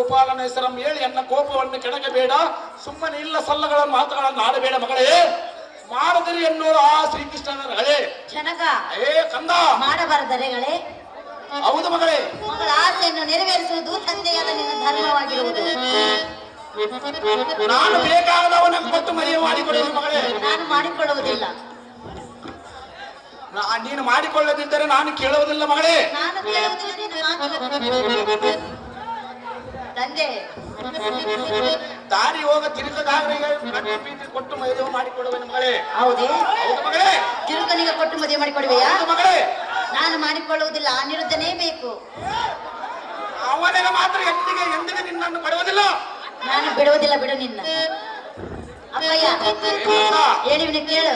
ಗೋಪಾಲನ ಹೆಸರನ್ನು ಹೇಳಿ ಎನ್ನ ಕೋಪವನ್ನು ಕೆಣಕಬೇಡ. ಸುಮ್ಮನೆ ಇಲ್ಲ ಸಲ್ಲಗಳ ಮಾತುಗಳನ್ನು ಆಡಬೇಡ ಮಗಳೇ. ಮಾಡದಿರಿ ಎನ್ನುವ ಆ ಶ್ರೀಕೃಷ್ಣನಗಳೇ. ಜನಕ ಏ ಕಂದ ಮಾಡಬಾರದರೆಗಳೇ. ಹೌದು ಮಗಳೇ. ಮಗಳ ಆಸೆಯನ್ನು ನೆರವೇರಿಸುವುದು ತಂದೆಯಾದ ನಿನ್ನ ಧರ್ಮವಾಗಿರುವುದು. ನಾನು ಬೇಕಾದವನನ್ನು ಕೊಟ್ಟು ಮದುವೆ ಮಾಡಿಕೊಳ್ಳುವುದು ಮಗಳೇ. ನಾನು ಮಾಡಿಕೊಳ್ಳುವುದಿಲ್ಲ. ನೀನು ಮಾಡಿಕೊಳ್ಳದಿದ್ದರೆ ನಾನು ಕೇಳುವುದಿಲ್ಲ ಮಗಳೇ. ನಾನು ಕೇಳುವುದಿಲ್ಲ ನಿನ್ನ ತಂದೆ. ದಾರಿ ಹೋಗ ತಿರುಗದಾಗರಿಗೆ ಕೊಟ್ಟು ಮದುವೆ ಮಾಡಿಕೊಡುವೆನು ಮಗಳೇ. ಹೌದೇ? ಹೌದು ಮಗಳೇ. ತಿರುಗನಿಗೆ ಕೊಟ್ಟು ಮದುವೆ ಮಾಡಿಕೊಡುವೆಯಾ? ಮಗಳೇ ನಾನು ಮಾಡಿಕೊಳ್ಳುವುದಿಲ್ಲ. ಅನಿರುದ್ಧನೇ ಬೇಕು. ಅವನಿಗೆ ಮಾತ್ರ ಎಂದಿಗೆ ನಿನ್ನನ್ನು ಕೊಡುವುದಿಲ್ಲ. ನಾನು ಬಿಡುವುದಿಲ್ಲ. ಬಿಡು ನಿನ್ನ ಅಪ್ಪಯ್ಯ. ಹೇಳಿವಿನ ಕೇಳು.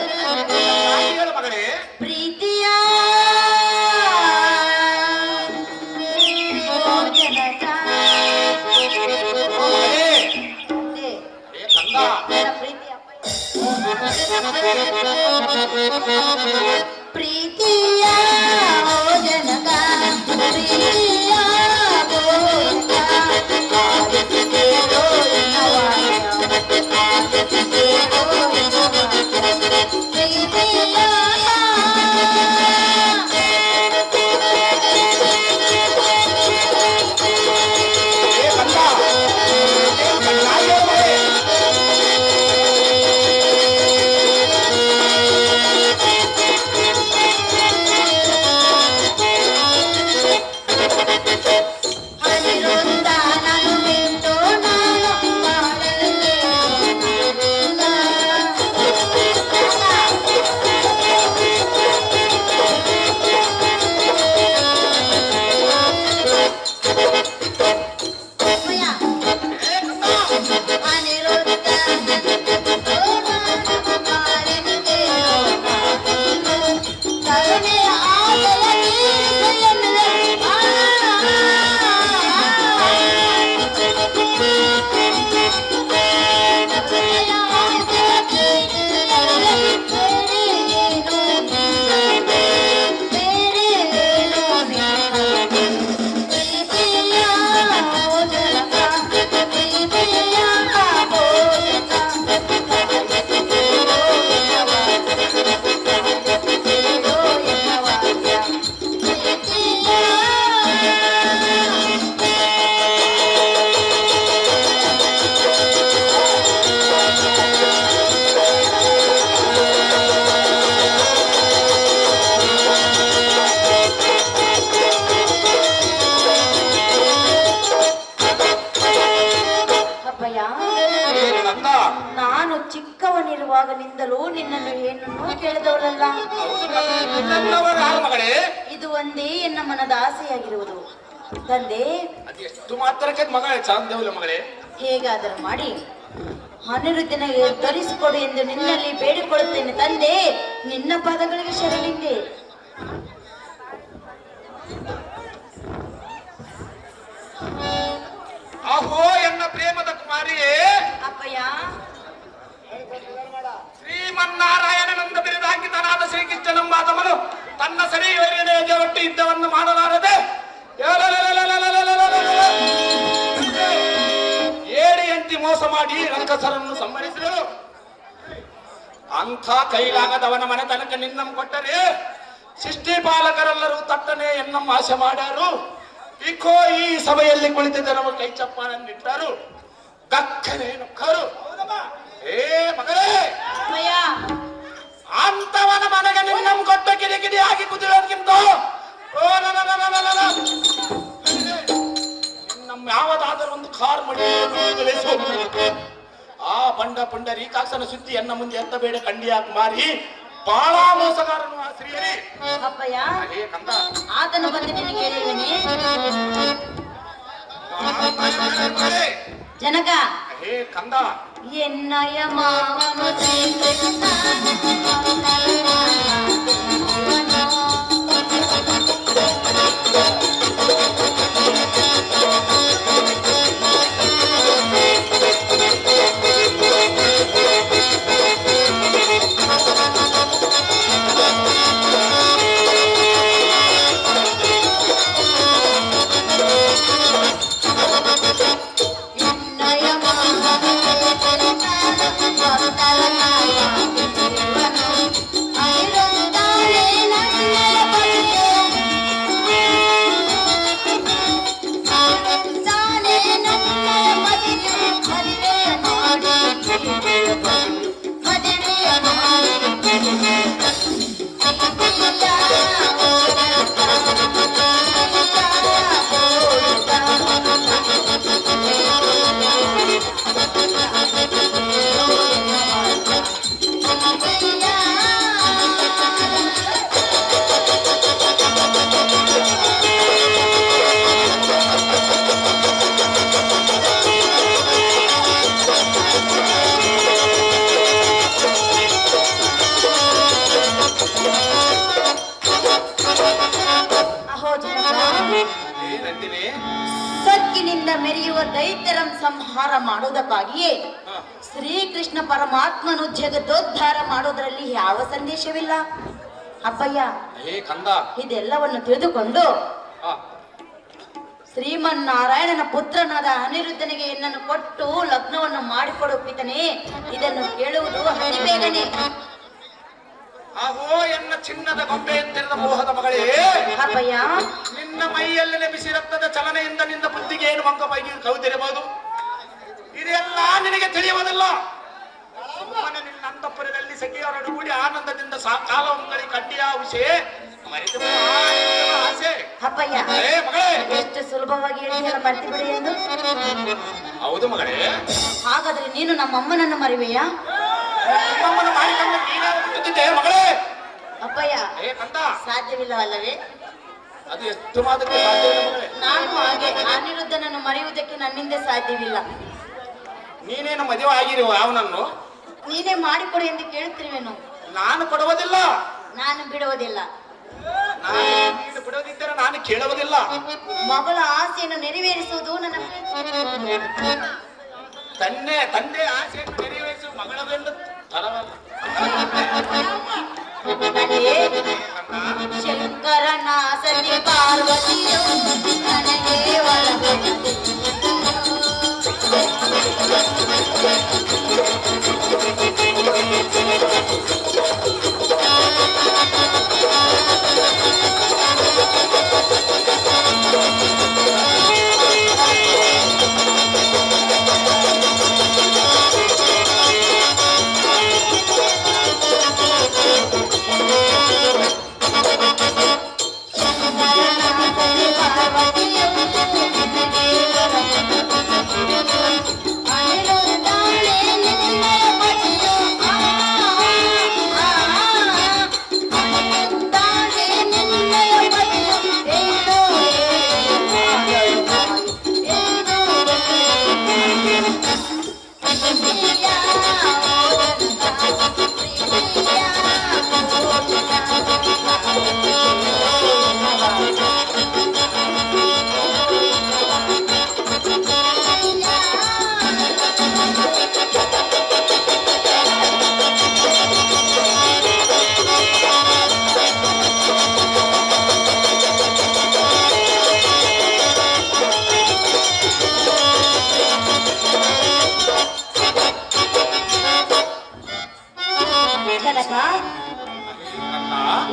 ಹೇಳು ಮಗಳೇ. ಪ್ರೀತಿಯ ಪ್ರೀತಿಯ ಜನಕ ಪ್ರೀತಿಯ ನಾನು ಚಿಕ್ಕವನಿರುವಾಗನಿಂದಲೂ ನಿನ್ನನ್ನು ಏನನ್ನೂ ಕೇಳಿದವಳಲ್ಲ. ಇದು ಒಂದೇ ಎನ್ನ ಮನದ ಆಸೆಯಾಗಿರುವುದು ತಂದೆ. ಎಷ್ಟು ಮಾತ್ರಕ್ಕೆ ಮಗಳೇ ಚಾಂದೇವಲ ಮಗಳೇ. ಹೇಗಾದರೂ ಮಾಡಿ ಅನಿರುದ್ಧನಿಗೆ ತೋರಿಸಿಕೊಡು ಎಂದು ನಿನ್ನಲ್ಲಿ ಬೇಡಿಕೊಳ್ಳುತ್ತೇನೆ ತಂದೆ. ನಿನ್ನ ಪಾದಗಳಿಗೆ ಶರಣಿದ್ದೆ. ಅಹೋ ಎನ್ನ ಪ್ರೇಮದ ಕುಮಾರಿಯೇ. ಅಪ್ಪಯ್ಯ. ಶ್ರೀಮನ್ನಾರಾಯಣನಂದ ಬಿರುದಾಂಕಿತನಾದ ಶ್ರೀಕೃಷ್ಣನೆಂಬಾದವನು ತನ್ನ ಸರಿಯೊಟ್ಟು ಒಟ್ಟು ಯುದ್ಧವನ್ನು ಮಾಡಲಾರದೆ ಏಡಿಯಂತಿ ಮೋಸ ಮಾಡಿ ರಂಕಸರನ್ನು ಸಂಹರಿಸಿದರು. ಅಂಥ ಕೈಲಾಗದವನ ಮನೆ ತನಕ ನಿನ್ನಂ ಕೊಟ್ಟರೆ ಸೃಷ್ಟಿಪಾಲಕರೆಲ್ಲರೂ ತಟ್ಟನೆ ಎನ್ನಂ ಆಸೆ ಮಾಡ್ಯಾರು. ಇಕೋ ಈ ಸಭೆಯಲ್ಲಿ ಕುಳಿತಿದ್ದರವರು ಕೈ ಚಪ್ಪಾಳನ್ನಿಟ್ಟರು. ದಕ್ಕನೆ ನುಕ್ಕರು. ಏ ಮಗಳೇ, ಅಂತವನ ಮನೆಗೆ ನಿನ್ನಂ ಕೊಟ್ಟ ಕಿಡಿಕಿಡಿ ಆಗಿ ಕುದಿರೋದಕ್ಕಿಂತ ನಿನ್ನಂ ಯಾವುದಾದರೂ ಒಂದು ಕಾರ್ ಮಡಿ ಆ ಬಂಡ ಪುಂಡರೀಕಾಕ್ಷನ ಸುದ್ದಿ ಎನ್ನ ಮುಂದೆ ಎತ್ತಬೇಡ ಕಂಡಿಯಾಗಿ ಮಾರಿ ಬಾಳ ಮೋಸಗಾರನು ಆ ಶ್ರೀಯರಿ. ಅಪ್ಪಯ್ಯ ಆತನು ಬಂದು ನಿನಗೆ ಕೇಳಿರುವನೇ ಜನಕ. ಹೇ ಕಂದ ಎನ್ನಯ ಮಾವನು ಮದುವೆಯ ಅಹೋ ಜನಕ, ಏನಂತೀನಿ? ಸೊಕ್ಕಿನಿಂದ ಮೆರೆಯುವ ದೈತ್ಯರ ಸಂಹಾರ ಮಾಡುವುದಕ್ಕಾಗಿಯೇ ಶ್ರೀಕೃಷ್ಣ ಪರಮಾತ್ಮನು ಜಗದೋದ್ಧಾರ ಮಾಡೋದ್ರಲ್ಲಿ ಯಾವ ಸಂದೇಶವಿಲ್ಲ. ಅಪ್ಪಯ್ಯ, ಹೇ ಕಂದ, ಇದೆಲ್ಲವನ್ನು ತಿಳಿದುಕೊಂಡು ಆ, ಶ್ರೀಮನ್ನಾರಾಯಣನ ಪುತ್ರನಾದ ಅನಿರುದ್ಧನಿಗೆ ಎನ್ನನ್ನು ಕೊಟ್ಟು ಲಗ್ನವನ್ನು ಮಾಡಿಕೊಡು ಪಿತನೇ. ಇದನ್ನು ಕೇಳುವುದು ಅತಿ ಬೇಗನೆ. ಅಹೋ ಎನ್ನ ಚಿನ್ನದ ಗೊಂಬೆ ಎಂತಿರದ ಮೋಹದ ಮಗಳೇ, ಅಪ್ಪಯ್ಯ, ನಿನ್ನ ಮೈಯಲ್ಲಿನ ಬಿಸಿ ರಕ್ತದ ಚಲನೆಯಿಂದ ನಿನ್ನ ಬುದ್ಧಿಗೆ ಏನು ಮಂಗ ಮೈಗೆ ಕವಿದಿರಬಹುದು. ಇದೆಲ್ಲ ನಿನಗೆ ತಿಳಿಯುವುದಿಲ್ಲ. ಸುಮ್ಮನೆ ನಿನ್ನ ಅಂತಃಪುರದಲ್ಲಿ ಸಖಿಯರೊಡಗೂಡಿ ಆನಂದದಿಂದ ಕಾಲವನ್ನು ಕಳಿ ಕಡ್ಡಿಯ ವಿಷಯ ಮರೆತು ಆಸೆ. ಅಪ್ಪಯ್ಯ, ಏ ಮಗಳೇ, ಎಷ್ಟು ಸುಲಭವಾಗಿ ಹೇಳಿದೆಯಲ್ಲ ಮರ್ತಿ ಬಿಡಿ ಎಂದು. ಹೌದು ಮಗಳೇ. ಹಾಗಾದ್ರೆ ನೀನು ನಮ್ಮಮ್ಮನನ್ನು ಮರಿವೆಯಾ? ನಿಮ್ಮಮ್ಮನ ಮಾಡಿಕೊಂಡು ನೀನಾರು ಬಿಟ್ಟುತ್ತಿದ್ದೆ ಮಗಳೇ. ಅಪ್ಪಯ್ಯ, ಏ ಕಂದ, ಸಾಧ್ಯವಿಲ್ಲವಲ್ಲವೇ? ಅದು ಎಷ್ಟು ಮಾತ್ರಕ್ಕೆ ಸಾಧ್ಯವಿಲ್ಲ ಮಗಳೇ. ನಾನು ಹಾಗೆ ಅನಿರುದ್ಧನನ್ನು ಮರೆಯುವುದಕ್ಕೆ ನನ್ನಿಂದ ಸಾಧ್ಯವಿಲ್ಲ. ನೀನೇನು ಮದುವೆ ಆಗಿರುವ ಅವನನ್ನು ನೀನೇ ಮಾಡಿಕೊಡು ಎಂದು ಕೇಳುತ್ತಿರುವೆನು. ನಾನು ಕೊಡುವುದಿಲ್ಲ. ನಾನು ಬಿಡುವುದಿಲ್ಲ. ನೀನು ಬಿಡುವುದಿದ್ದರೆ ನಾನು ಕೇಳುವುದಿಲ್ಲ. ಮಗಳ ಆಸೆಯನ್ನು ನೆರವೇರಿಸುವುದು ನನ್ನ ತಂದೆ ಆಸೆಯನ್ನು ನೆರವೇರಿಸುವ ಮಗಳವೆಂದು ತರವಲ್ಲ. ಶಂಕರನ ಸತಿ ಪಾರ್ವತಿಯು ನನಗೆ ಒಳಗೊಂಡೆ.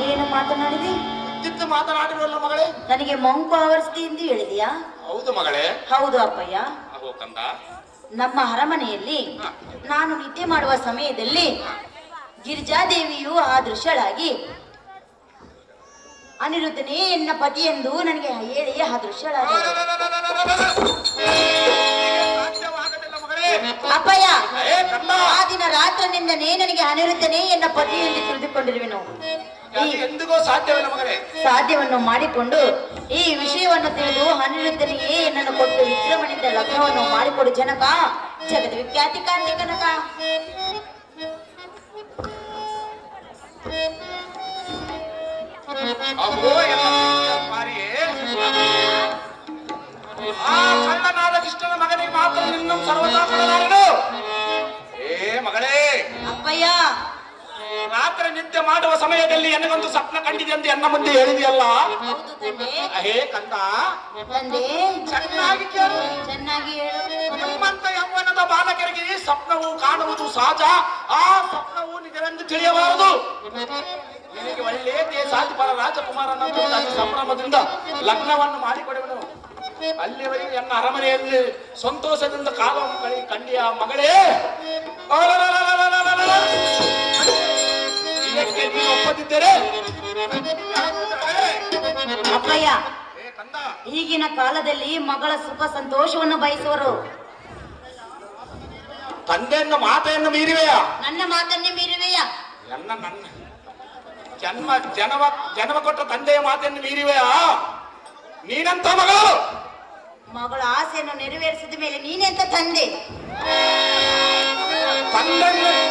ಏನು ಮಾತನಾಡಿದಿ? ಇದ್ದು ಮಾತನಾಡಿರಲ್ಲ ಮಗಳೇ. ನನಗೆ ಮಂಕು ಆವರಿಸಿದೆ ಎಂದು ಹೇಳಿದೆಯಾ? ಹೌದು ಮಗಳೇ. ಹೌದು ಅಪ್ಪಯ್ಯ. ಅಹೋ ಕಂದ, ನಮ್ಮ ಅರಮನೆಯಲ್ಲಿ ನಾನು ನಿದ್ದೆ ಮಾಡುವ ಸಮಯದಲ್ಲಿ ಗಿರಿಜಾದೇವಿಯು ಅದೃಶ್ಯಳಾಗಿ ಅನಿರುದ್ಧನೇ ಎನ್ನ ಪತಿ ಎಂದು ನನಗೆ ಹೇಳಿ ಅದೃಶ್ಯಳಾಗಿ. ಸಾಧ್ಯವಾಗಲಿಲ್ಲ ಮಗಳೇ. ಅಪ್ಪಯ್ಯ, ಏ ಕಂದ, ಆ ದಿನ ರಾತ್ರಿನಿಂದನೇ ನನಗೆ ಅನಿರುದ್ಧನೇ ಎನ್ನ ಪತಿ ಎಂದು ತಿಳಿದುಕೊಂಡಿರುವೆನು. ಅದು ಎಂದಿಗೂ ಸಾಧ್ಯವಿಲ್ಲ ಮಗಳೇ. ಸಾಧ್ಯವನ್ನು ಮಾಡಿಕೊಂಡು ಈ ವಿಷಯವನ್ನು ತಿಳಿದು ಅನಿರುದ್ಧನಿಗೆ ಎನ್ನನ್ನು ಕೊಟ್ಟು ವಿಕ್ರಮನಿಂದ ಲಗ್ನವನ್ನು ಮಾಡಿಕೊಡು ಜನಕ. ಜಗದ ವಿಖ್ಯಾತಿ ಕಾಂತಿ ಕನಕ. ಅಹೋ ಎಲ್ಲ ಮಾರಿಯೇ, ಆ ಕಳ್ಳನಾದ ಕೃಷ್ಣನ ಮಗನಿಗೆ ಮಾತ್ರ ನಿನ್ನ ಸರ್ವತಾ ಕೊಡಲಾರೆನು. ಏ ಮಗಳೇ, ಅಪ್ಪಯ್ಯ, ರಾತ್ರಿ ನಿದ್ದೆ ಮಾಡುವ ಸಮಯದಲ್ಲಿ ನನಗೊಂದು ಸ್ವಪ್ನ ಕಂಡಿದೆ ಅಂತ ಎನ್ನ ಮುಂದೆ ಹೇಳಿದೆಯಲ್ಲ. ಹೌದು ತಂದೆ. ಹೇ ಕಂದ, ತಂದೆ, ಚೆನ್ನಾಗಿ ಕೇಳು. ಚೆನ್ನಾಗಿ ಹೇಳು. ನಿಮ್ಮಂತ ಯೌವನದ ಬಾಲಕರಿಗೆ ಸ್ವಪ್ನವು ಕಾಣುವುದು ಸಹಜ. ಆ ಸ್ವಪ್ನವು ನಿಜವೆಂದು ತಿಳಿಯಬಾರದು. ನಿನಗೆ ಒಳ್ಳೆ ದೇಶಾಧಿಪರ ರಾಜಕುಮಾರನನ್ನು ಅತಿ ಸಂಭ್ರಮದಿಂದ ಲಗ್ನವನ್ನು ಮಾಡಿಕೊಡುವನು. ಅಲ್ಲಿವರೆಗೆ ನನ್ನ ಅರಮನೆಯಲ್ಲಿ ಸಂತೋಷದಿಂದ ಕಾಲವನ್ನು ಕಂಡಿಯ ಮಗಳೇ, ಇದಕ್ಕೆ ನೀನು ಒಪ್ಪದಿದ್ದರೆ ಅಪ್ಪಯ್ಯ, ಏ ಕಂದ, ಈಗಿನ ಕಾಲದಲ್ಲಿ ಮಗಳ ಸುಖ ಸಂತೋಷವನ್ನು ಬಯಸುವರು. ತಂದೆಯನ್ನು ಮಾತೆಯನ್ನು ಮೀರಿವೆಯಾ? ನನ್ನ ಮಾತನ್ನೇ ಮೀರುವೆಯ? ನನ್ನ ಜನ್ಮ ಕೊಟ್ಟ ತಂದೆಯ ಮಾತೆಯನ್ನು ಮೀರಿವೆಯಾ? ನೀನಂತ ಮಗಳು. ಮಗಳ ಆಸೆಯನ್ನು ನೆರವೇರಿಸಿದ ಮೇಲೆ ನೀನೆಂತ ತಂದೆ?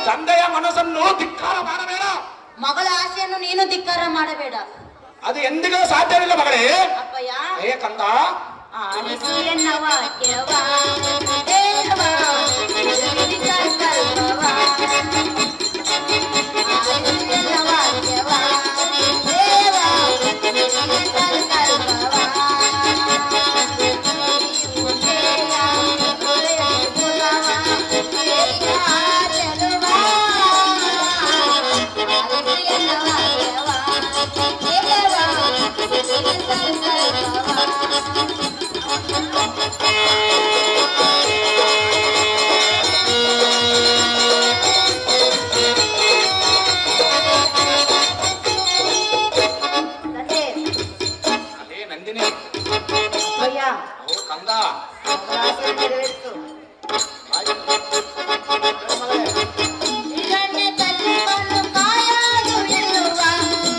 ತಂದೆಯ ಮನಸ್ಸನ್ನು ಧಿಕ್ಕಾರ ಮಾಡಬೇಡ. ಮಗಳ ಆಸೆಯನ್ನು ನೀನು ಧಿಕ್ಕಾರ ಮಾಡಬೇಡ. ಅದು ಎಂದಿಗೂ ಸಾಧ್ಯವಿಲ್ಲ ಮಗಳೇ. ಅಪ್ಪಯ್ಯ, ಏ ಕಂದ, ಆಲಿಸು ಎನ್ನ ವಾಕ್ಯವ, ದೇವ, ತಿಳಿಸಿ ಸಂಕಲ್ಪವ. ಆಲಿಸು ಎನ್ನ ವಾಕ್ಯವ, ದೇವ, ತಿಳಿಸಿ ಸಂಕಲ್ಪವ. ಈ ಉದಯ ಉದಯ ಗುಣವ, ಏಕ ಚೆಲುವ. ಆಲಿಸು ಎನ್ನ ವಾಕ್ಯವ, ದೇವ, ತಿಳಿಸಿ ಸಂಕಲ್ಪವ. ಅದೇ ನಂದಿನಿ. ಅಯ್ಯ, ಓ ಕಂದ, ಮಗಳ ಆಸೆ ನೆರವೇರಿಸು. ಆಯ್ತು. ಮಗಳೇ, ಹಿರಣ್ಯ ಕಲ್ಲಿವನ್ನು ಕಾಯಲು ಇರುವ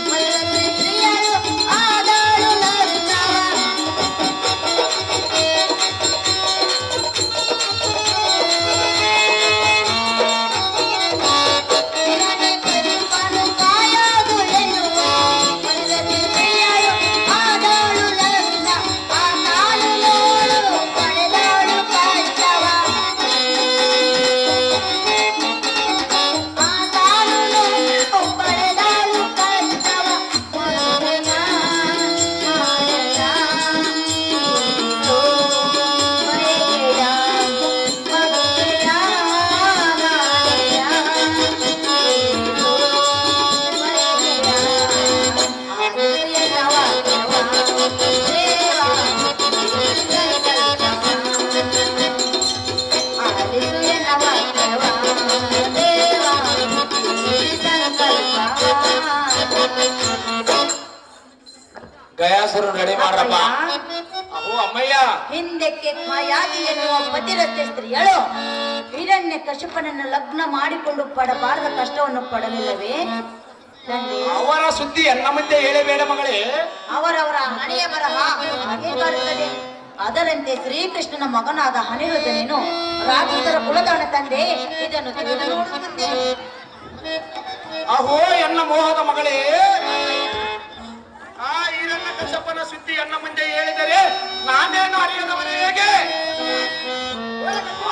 ಮಲ್ಲನ ಪ್ರಿಯಳು ಆದಳು ಲಗ್ನವ. ಹಿರಣ್ಯ ಕಲ್ಲಿವನ್ನು ಕಾಯಲು ಎನ್ನುವ ಮಲ್ಲನ ಪ್ರಿಯಳು ಆದಳು ಲಗ್ನ. ಆ ತಾನು ನೋಡು ಪಡೆದಳು ಕಷ್ಟವ. ಗಯಾಸುರು ರೆಡಿ ಮಾಡ್ರಪ್ಪ. ಅಹೋ ಅಮ್ಮಯ್ಯ, ಹಿಂದಕ್ಕೆ ಮಾಯಾದಿ ಎನ್ನುವ ಪತಿರಸ್ತೆ ಸ್ತ್ರೀಯಳು ಹಿರಣ್ಯ ಕಶ್ಯಪನನ್ನು ಲಗ್ನ ಮಾಡಿಕೊಂಡು ಪಡಬಾರದ ಕಷ್ಟವನ್ನು ಪಡಲಿಲ್ಲವೇ ತಂದೆ? ಅವರ ಸುದ್ದಿ ಎನ್ನ ಮುಂದೆ ಹೇಳಬೇಡ ಮಗಳೇ. ಅವರವರ ಹಣೆಯ ಬರಹ ಹಾಗೆ ಬರುತ್ತದೆ. ಅದರಂತೆ ಶ್ರೀಕೃಷ್ಣನ ಮಗನಾದ ಅನಿರುದ್ಧನೇನು ರಾಕ್ಷಸರ ಕುಲದಾಣ ತಂದೆ, ಇದನ್ನು ತಿಳಿದು ನೋಡುತ್ತಿದ್ದೇನೆ. ಅಹೋ ಎನ್ನ ಮೋಹದ ಮಗಳೇ, ಆ ಹಿರಣ್ಯ ಕಶ್ಯಪನ ಸುದ್ದಿ ಎನ್ನ ಮುಂದೆ ಹೇಳಿದರೆ ನಾನೇನು ಅರಿಯದವನೇ ಹೇಗೆ?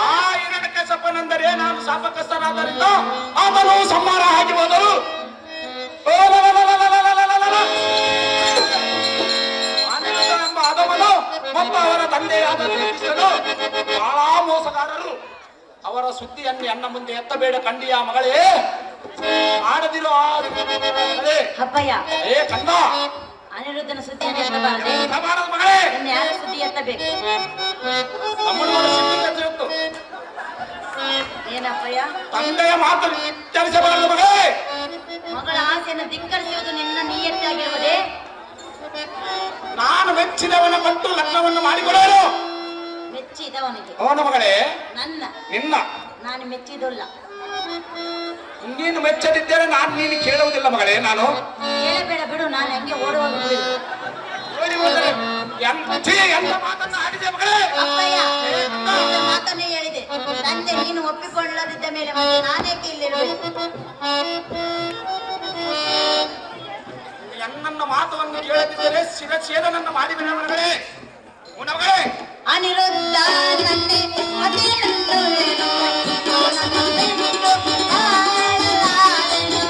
ಆ ಹಿರಣ್ಯ ಕಶ್ಯಪನೆಂದರೆ ನಾನು ಶಾಪಗ್ರಸ್ತನಾದ್ದರಿಂದ ಆತನು ಸಂಹಾರ ಆಗಿ ಹೋದರು. ಅನಿರುದ್ಧ ಎಂಬ ಅಧಮನು ಮತ್ತು ಅವರ ತಂದೆಯಾದ ಶ್ರೀಕೃಷ್ಣನು ಬಹಳ ಮೋಸಗಾರರು. ಅವರ ಸುದ್ದಿಯನ್ನು ಎನ್ನ ಮುಂದೆ ಎತ್ತಬೇಡ ಕಂಡಿಯ ಮಗಳೇ. ಆಡದಿರೋ ಮಗಳೇ. ಅಪ್ಪಯ್ಯ, ಏ ಕಂದ, ಅನಿರುದ್ಧನ ಸುದ್ದಿಯನ್ನು ಎತ್ತಬಾರದೆ, ಸಮಾನದ ಮಗಳೇ. ಇನ್ನು ಯಾರ ಸುದ್ದಿ ಎತ್ತಬೇಕು? ತಮ್ಮನವರ ಸಿದ್ಧತೆ ಇತ್ತು. ಏನಪ್ಪಯ್ಯ? ತಂದೆಯ ಮಾತು ವಿಚಾರಿಸಬಾರದು ಮಗಳೇ. ಮಗಳ ಆಸೆಯನ್ನು ಧಿಕ್ಕರಿಸುವುದು ನಿನ್ನ ನಿಯತ್ತಾಗಿರುವುದೇ? ನಾನು ಮೆಚ್ಚಿದವನ ಕೊಟ್ಟು ಲಗ್ನವನ್ನು ಮಾಡಿಕೊಡೋರು. ಮೆಚ್ಚಿದವನಿಗೆ ಅವನ ಮಗಳೇ, ನನ್ನ ನಿನ್ನ ನಾನು ಮೆಚ್ಚಿದಲ್ಲ. ನೀನು ಮೆಚ್ಚದಿದ್ದರೆ ನಾನು ನೀನು ಕೇಳುವುದಿಲ್ಲ ಮಗಳೇ. ನಾನು ಕೇಳಬೇಡ ಬಿಡು, ನಾನು ಹೆಂಗೆ ಓಡುವಾಗ ಓಡಿ ಹೋದರೆ ಎಂತ ಮಾತನ್ನ ಆಡಿದೆ ಮಗಳೇ. ಅಪ್ಪಯ್ಯ, ಇಂಥ ಮಾತನ್ನೇ ಹೇಳಿದೆ. ತಂದೆ ನೀನು ಒಪ್ಪಿಕೊಳ್ಳದಿದ್ದ ಮೇಲೆ ಮತ್ತೆ ನಾನೇಕೆ ಇಲ್ಲಿರಬೇಕು? ಎನ್ನ ಮಾತವನ್ನು ಕೇಳದಿದ್ದರೆ ಶಿರಚ್ಛೇದನನ್ನು ಮಾಡಿದ ಮಗಳೇ. ಮಗಳೇ, ಅನಿರುದ್ಧ ನನ್ನೇ ಅತಿಯಂದು ಏನೋ ಅವನನ್ನು ಬಿಟ್ಟು ಆಳಲಾರೆನು.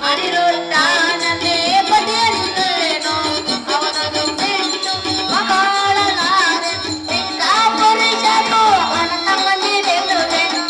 ಅನಿರುದ್ಧ ನನ್ನೇ ಪತಿಯಂದು ಏನೋ ಅವನನ್ನು ಬಿಟ್ಟು ಮಗಳಾರೆನು. ಇಂಥ ಪುರುಷರು ಅವನ ತಮ್ಮನಿರೆದುರೇನು.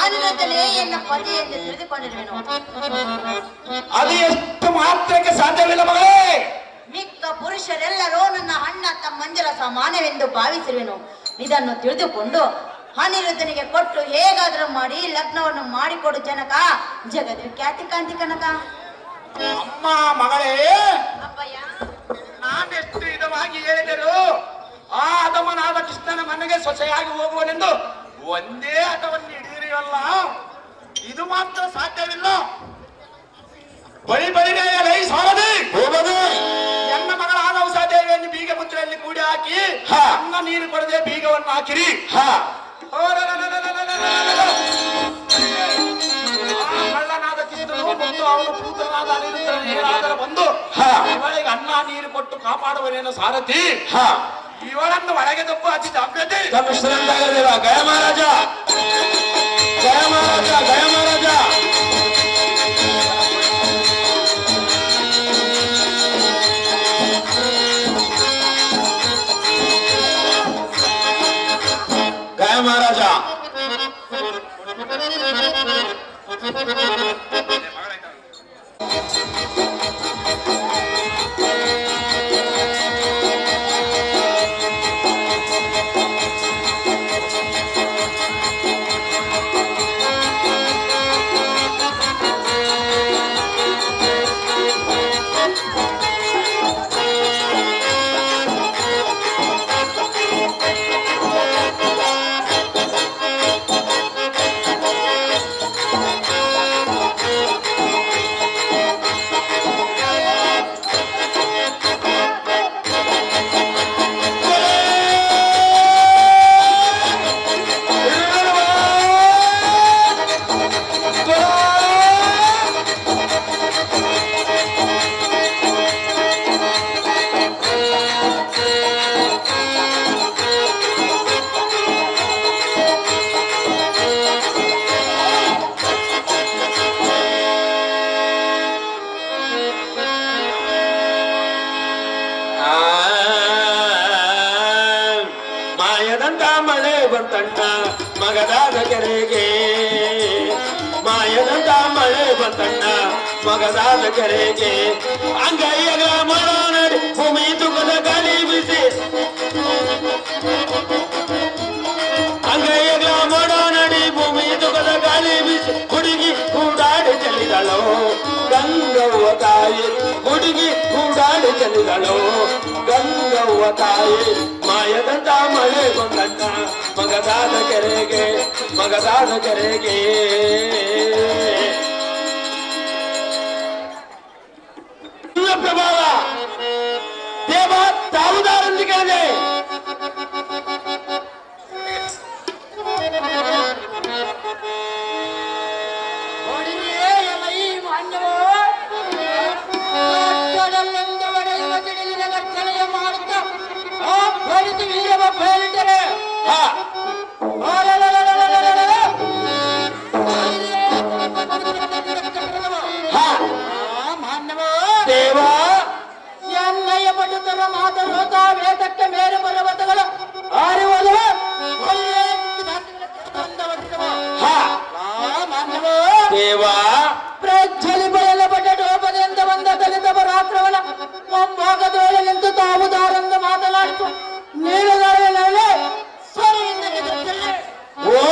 ಅನಿರುದ್ಧನೇ ಎನ್ನ ಪತಿ ಎಂದು ತಿಳಿದುಕೊಂಡಿರುವೆನು. ಅದು ಎಷ್ಟು ಮಾತ್ರಕ್ಕೆ ಸಾಧ್ಯವಿಲ್ಲ ಮಗಳೇ. ಮಿಕ್ಕ ಪುರುಷರೆಲ್ಲರೂ ನನ್ನ ಅಣ್ಣ ತಮ್ಮಂದಿರ ಸಮಾನವೆಂದು ಭಾವಿಸಿರುವೆನು. ಇದನ್ನು ತಿಳಿದುಕೊಂಡು ಅನಿರುದ್ಧನಿಗೆ ಕೊಟ್ಟು ಹೇಗಾದರೂ ಮಾಡಿ ಲಗ್ನವನ್ನು ಮಾಡಿಕೊಡು ಜನಕ. ಜಗದ ಖ್ಯಾತಿ ಕಾಂತಿ ಕನಕ. ಅಮ್ಮ ಮಗಳೇ, ಅಪ್ಪಯ್ಯ, ನಾನೆಷ್ಟು ಇದವಾಗಿ ಹೇಳಿದರು ಆ ಅದಮನಾದ ಕೃಷ್ಣನ ಮನೆಗೆ ಸೊಸೆಯಾಗಿ ಹೋಗುವನೆಂದು ಒಂದೇ ಹಠವನ್ನು ಹಿಡಿದಿರಿಯಲ್ಲ, ಇದು ಮಾತ್ರ ಸಾಧ್ಯವಿಲ್ಲ. ಬಳಿ ಸಾರದೆ ಹೋಗದು. ಎನ್ನ ಮಗಳಾದ ಉಷಾದೇವಿಯನ್ನು ಬೀಗ ಮುದ್ರೆಯಲ್ಲಿ ಕೂಡಿ ಹಾಕಿ ಅನ್ನ ನೀರು ಕೊಡದೆ ಬೀಗವನ್ನು ಹಾಕಿರಿ. ಕಳ್ಳನಾದ ಕೃಷ್ಣನು ಮತ್ತು ಅವನು ಪೂತನಾದ ಅನಿರುದ್ಧನು ಏನಾದರೂ ಬಂದು ಇವಳಿಗೆ ಅನ್ನ ನೀರು ಕೊಟ್ಟು ಕಾಪಾಡುವನೇನು ಸಾರಥಿ. ಇವಳನ್ನು ಒಳಗೆ ತಪ್ಪು ಅತಿ ಜಾಗ್ರತೆ. ಗಯ ಮಹಾರಾಜ, ಗಯ ಮಹಾರಾಜ, ಗಯ ಮಹಾರಾಜ. ಗಯ ಮಹಾರಾಜ. ಬಂತಣ್ಣ ಮಗದಾದ ಕೆರೆಗೆ, ಮಾಯದಂತ ಮಳೆ ಬಂತಣ್ಣ ಮಗದಾದ ಕೆರೆಗೆ. ಅಂಗೈಯಗ ಮಳ ನಡಿ ಭೂಮಿ ತುಗದ ಗಾಳಿ ಬಿಸಿ, ಅಂಗೈಯಗ ಮಳ ನಡಿ ಭೂಮಿ ತುಗದ ಗಾಳಿ ಬಿಸಿ. ಹುಡುಗಿ ಕೂಡಾಡಿ ಚೆಲ್ಲಿದಳು ಗಂಗವ್ವ ತಾಯಿ, ಹುಡುಗಿ ಕೂಡಾಡಿ ಚೆಲ್ಲಿದಳು ಗಂಗವ್ವ ತಾಯಿ. ಮಾಯದಂತ ಮಳೆ ಬಂತಣ್ಣ ಮಗದಾದ ಕೆರೆಗೆ, ಮಗದಾದ ಕೆರೆಗೆ. ಪ್ರಭಾವ ದೇವ ತಾವುದಾರೆಂದು ಕೇಳಿದೆ. ವೇದಕ್ಕೆ ಮೇಲೆ ಪರ್ವತಗಳು ದೇವಾ ಪ್ರಜ್ವಲಿ ಬಯಲಪಟ್ಟ ಡೋಪದಿಂದ ಬಂದ ದಲಿತ ಪರಾಕ್ರಮಣ ಮೊಂಭಾಗದೊಳಗೆ ನಿಂತು ತಾವುದಾರೆಂದು ಮಾತನಾಡಿತು. ನೀಡುದಾರೆ ಓ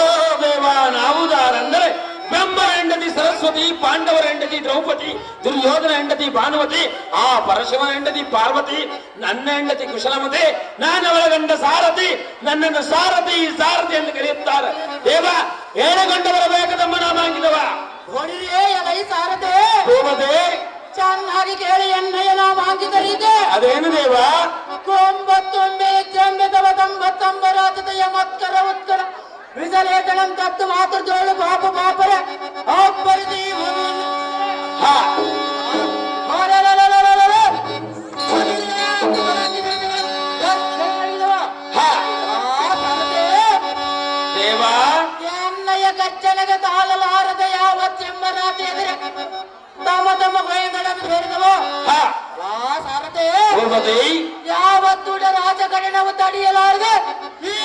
ದೇವಾ, ನಾವುದಾರೆಂದರೆ ಬ್ರಹ್ಮ ಹೆಂಡತಿ ಸರಸ್ವತಿ, ಪಾಂಡವರ ಹೆಂಡತಿ ದ್ರೌಪದಿ, ದುರ್ಯೋಧನ ಹೆಂಡತಿ ಭಾನುಮತಿ, ಆ ಪರಶುವನ ಹೆಂಡತಿ ಪಾರ್ವತಿ, ನನ್ನ ಹೆಂಡತಿ ಕುಶಲಮತಿ, ನಾನವಳ ಗಂಡ ಸಾರಥಿ, ನನ್ನನ್ನು ಸಾರಥಿ ಸಾರಥಿ ಎಂದು ಕರೆಯುತ್ತಾರೆ. ದೇವ ಏಳಗಂಡ ಬರಬೇಕದಮ್ಮ ನಾಮಾಂಕಿದವ ಎಲೈ ಸಾರದೆ ಹೋಗದೆ ಚೆನ್ನಾಗಿ ಕೇಳಿ ಎಣ್ಣೆಯ ನಾಮಾಂಕಿತರಿದೆ. ಅದೇನು ದೇವ? ಕೊಂಬತ್ತೊಂಬೆ ಜಂಬೆದವ ತಂಬತ್ತೊಂಬರಾತತೆಯ ಮತ್ಕರ ಉತ್ಕರ ವಿಸಲೇತನಂತತ್ತು ಮಾತೃ ಜೋಳು ಪಾಪ ಪಾಪರ ಅಪ್ಪರಿದಿ ದೇವಾ ಎಣ್ಣೆಯ ಗಚ್ಚನೆಗೆ ತಾಳಲಾರದ ಯಾವತ್ತೆಂಬ ರಾತ್ರಿ ಎದುರೆ ತಮ್ಮ ತಮ್ಮ ಭಯಗಳನ್ನು ಸೇರಿದವು. ಸಾರಥೆ ಯಾವತ್ತೂಡ ರಾಜಕರಣವು ತಡೆಯಲಾರದೆ ಈ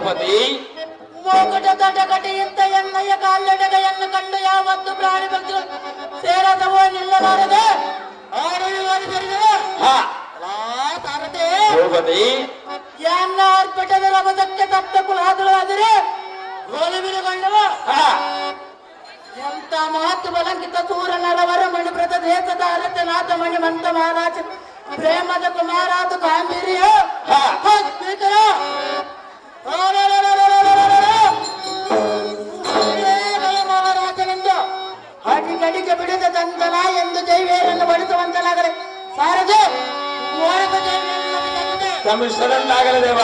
ಭೂಪತಿ ಮೂಕಟ ತಟಕಟಿಯಿಂದ ಎನ್ನಯ್ಯ ಕಾಲ್ನಡೆಗೆಯನ್ನು ಕಂಡು ಯಾವತ್ತು ಪ್ರಾಣಿ ಭಕ್ತರು ಸೇರದವೋ ನಿಲ್ಲಲಾರದೆ ಹಾ ಸಾರದೆ ಭೂಪತಿ ಎನ್ನ ಆರ್ಭಟದ ರಭಸಕ್ಕೆ ತಪ್ತ ಕುಲಾದರು ಆದರೆ ಗೋಲುಬಿರುಗೊಂಡವ ಹಾ ಎಂತ ಮಹತ್ವ ಬಲಂಕಿತ ಸೂರನರವರ ಮಣಿಪ್ರದ ದೇಶದ ಅರಸನಾಥ ಮಣಿಮಂತ ಮಹಾರಾಜ ಪ್ರೇಮದ ಕುಮಾರಾದ ಗಾಂಭೀರ್ಯ ಹಾ ಸ್ಪೀಕರ ಮಹಾರಾಜನೆಂದು ಅಡಿಗಡಿಗೆ ಬಿಡದ ದಂತನ ಎಂದು ಜೈವೇರನ್ನು ಬಡಿಸುವಂತನಾಗಲಿ ಸಾರದೆ ಓಡಿದ ಜೈವೇರನ್ನು ಸಮ್ಮಿಶ್ರಣಾಗಲಿ ದೇವ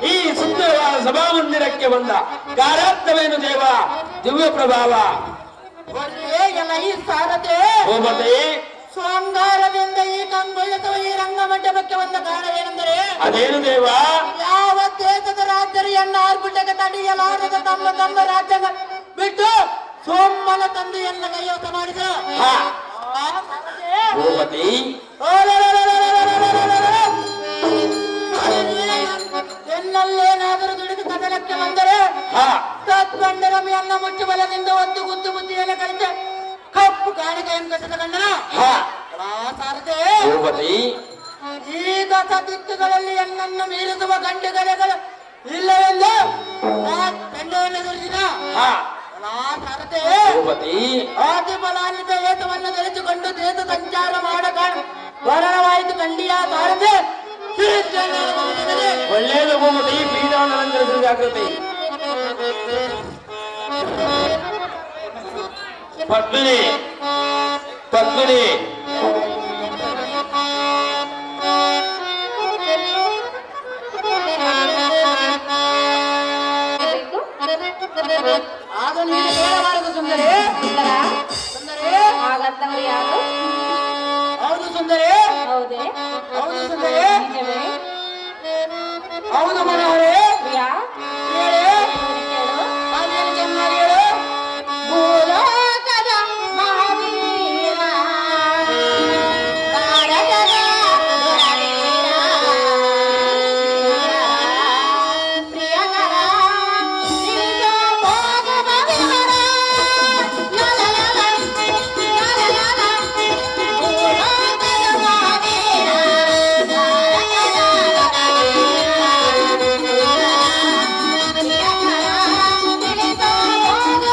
ಈ ಸುಂದರವಾದ ಸಭಾಮಂದಿರಕ್ಕೆ ಬಂದ ಕಾರಾರ್ಥವೇನು ದೇವ ದಿವ್ಯ ಪ್ರಭಾವ ಎಲ್ಲ ಈ ಸಾರದೆ ಭೂಪತಿ ಶೃಂಗಾರದಿಂದ ಈ ಕಂಗೊಳಿಸುವ ಈ ರಂಗಮಂಟಪಕ್ಕೆ ಬಂದ ಕಾರಣವೇನೆಂದರೆ ಅದೇನು ದೇವ ಯಾವ ದೇಶದ ರಾಜ್ಯರು ಎನ್ನ ಆರ್ಭಟಕ್ಕೆ ತಡೆಯಲಾರದ ತಮ್ಮ ತಮ್ಮ ರಾಜ್ಯಗಳ ಬಿಟ್ಟು ಸೋಮನ ತಂದೆಯನ್ನ ಕೈಯೋತ ಮಾಡಿದ ಹಾ ಭೂಪತಿ ಎನ್ನಲ್ಲೇನಾದರೂ ದುಡಿದು ಕದನಕ್ಕೆ ಬಂದರೆ ಹಾ ತತ್ಪಂಡರಮಿಯನ್ನ ಮುಚ್ಚು ಬಲದಿಂದ ಒಂದು ಗುದ್ದು ಬುದ್ಧಿಯನ್ನು ಕಲಿತೆ ಕಪ್ಪು ಕಾಣಿಕೆಯನ್ನು ಕಟ್ಟಿದ ಗಂಡನ ಹಾ ಸಾರದೆ ಭೂಪತಿ ಈಗ ದಿಕ್ಕುಗಳಲ್ಲಿ ಎನ್ನನ್ನು ಮೀರಿಸುವ ಗಂಡುಗಳೆಗಳು ಇಲ್ಲವೆಂದು ಗಂಡವನ್ನು ದುಡಿದಿನ ಹಾ ಸಾರದೆ ಭೂಪತಿ ಆದಿ ಬಲಾನ್ವಿತ ಏತವನ್ನು ಧರಿಸಿಕೊಂಡು ದೇಶ ಸಂಚಾರ ಮಾಡಕ ವರಣವಾಯಿತು ಖಂಡಿಯ ಸಾರದೆ ಒಳ್ಳೆಯದು ಭೂಪತಿ ಪೀಠಾನಂತರ ಜಾಗೃತಿ ಪದ್ಮಿನಿ ಪದ್ಮಿನಿ ಆಗ ನೀನು ಹೇಳಬಾರದು ಸುಂದರಿ ಸುಂದರಿ ಹಾಗಂತವ್ರು ಯಾರು? ಹೌದು ಸುಂದರಿ ಹೌದೇ? ಹೌದು ಸುಂದರಿ ನಿಜವೇ? ಹೌದು ಮನೋಹರೇ ಪ್ರಿಯಾ, ಹೇಳಿ ಕೇಳು. ಅದೇನು ಚೆನ್ನಾಗಿ ಹೇಳು ಭೂಲೋಕದ ಮಹಾವೀರ, ಭಾರತದ ದೊರೆವೀರ, ಪ್ರಿಯಕರ ನಿಜ ಭೋಗದ ವಿವರ. ಲಲಲಲ, ಲಲಲಲ, ಭೂಲೋಕದ ಮಹಾವೀರ, ಭಾರತದ ದೊರೆವೀರ, ಪ್ರಿಯಕರ ನಿಜ ಭೋಗದ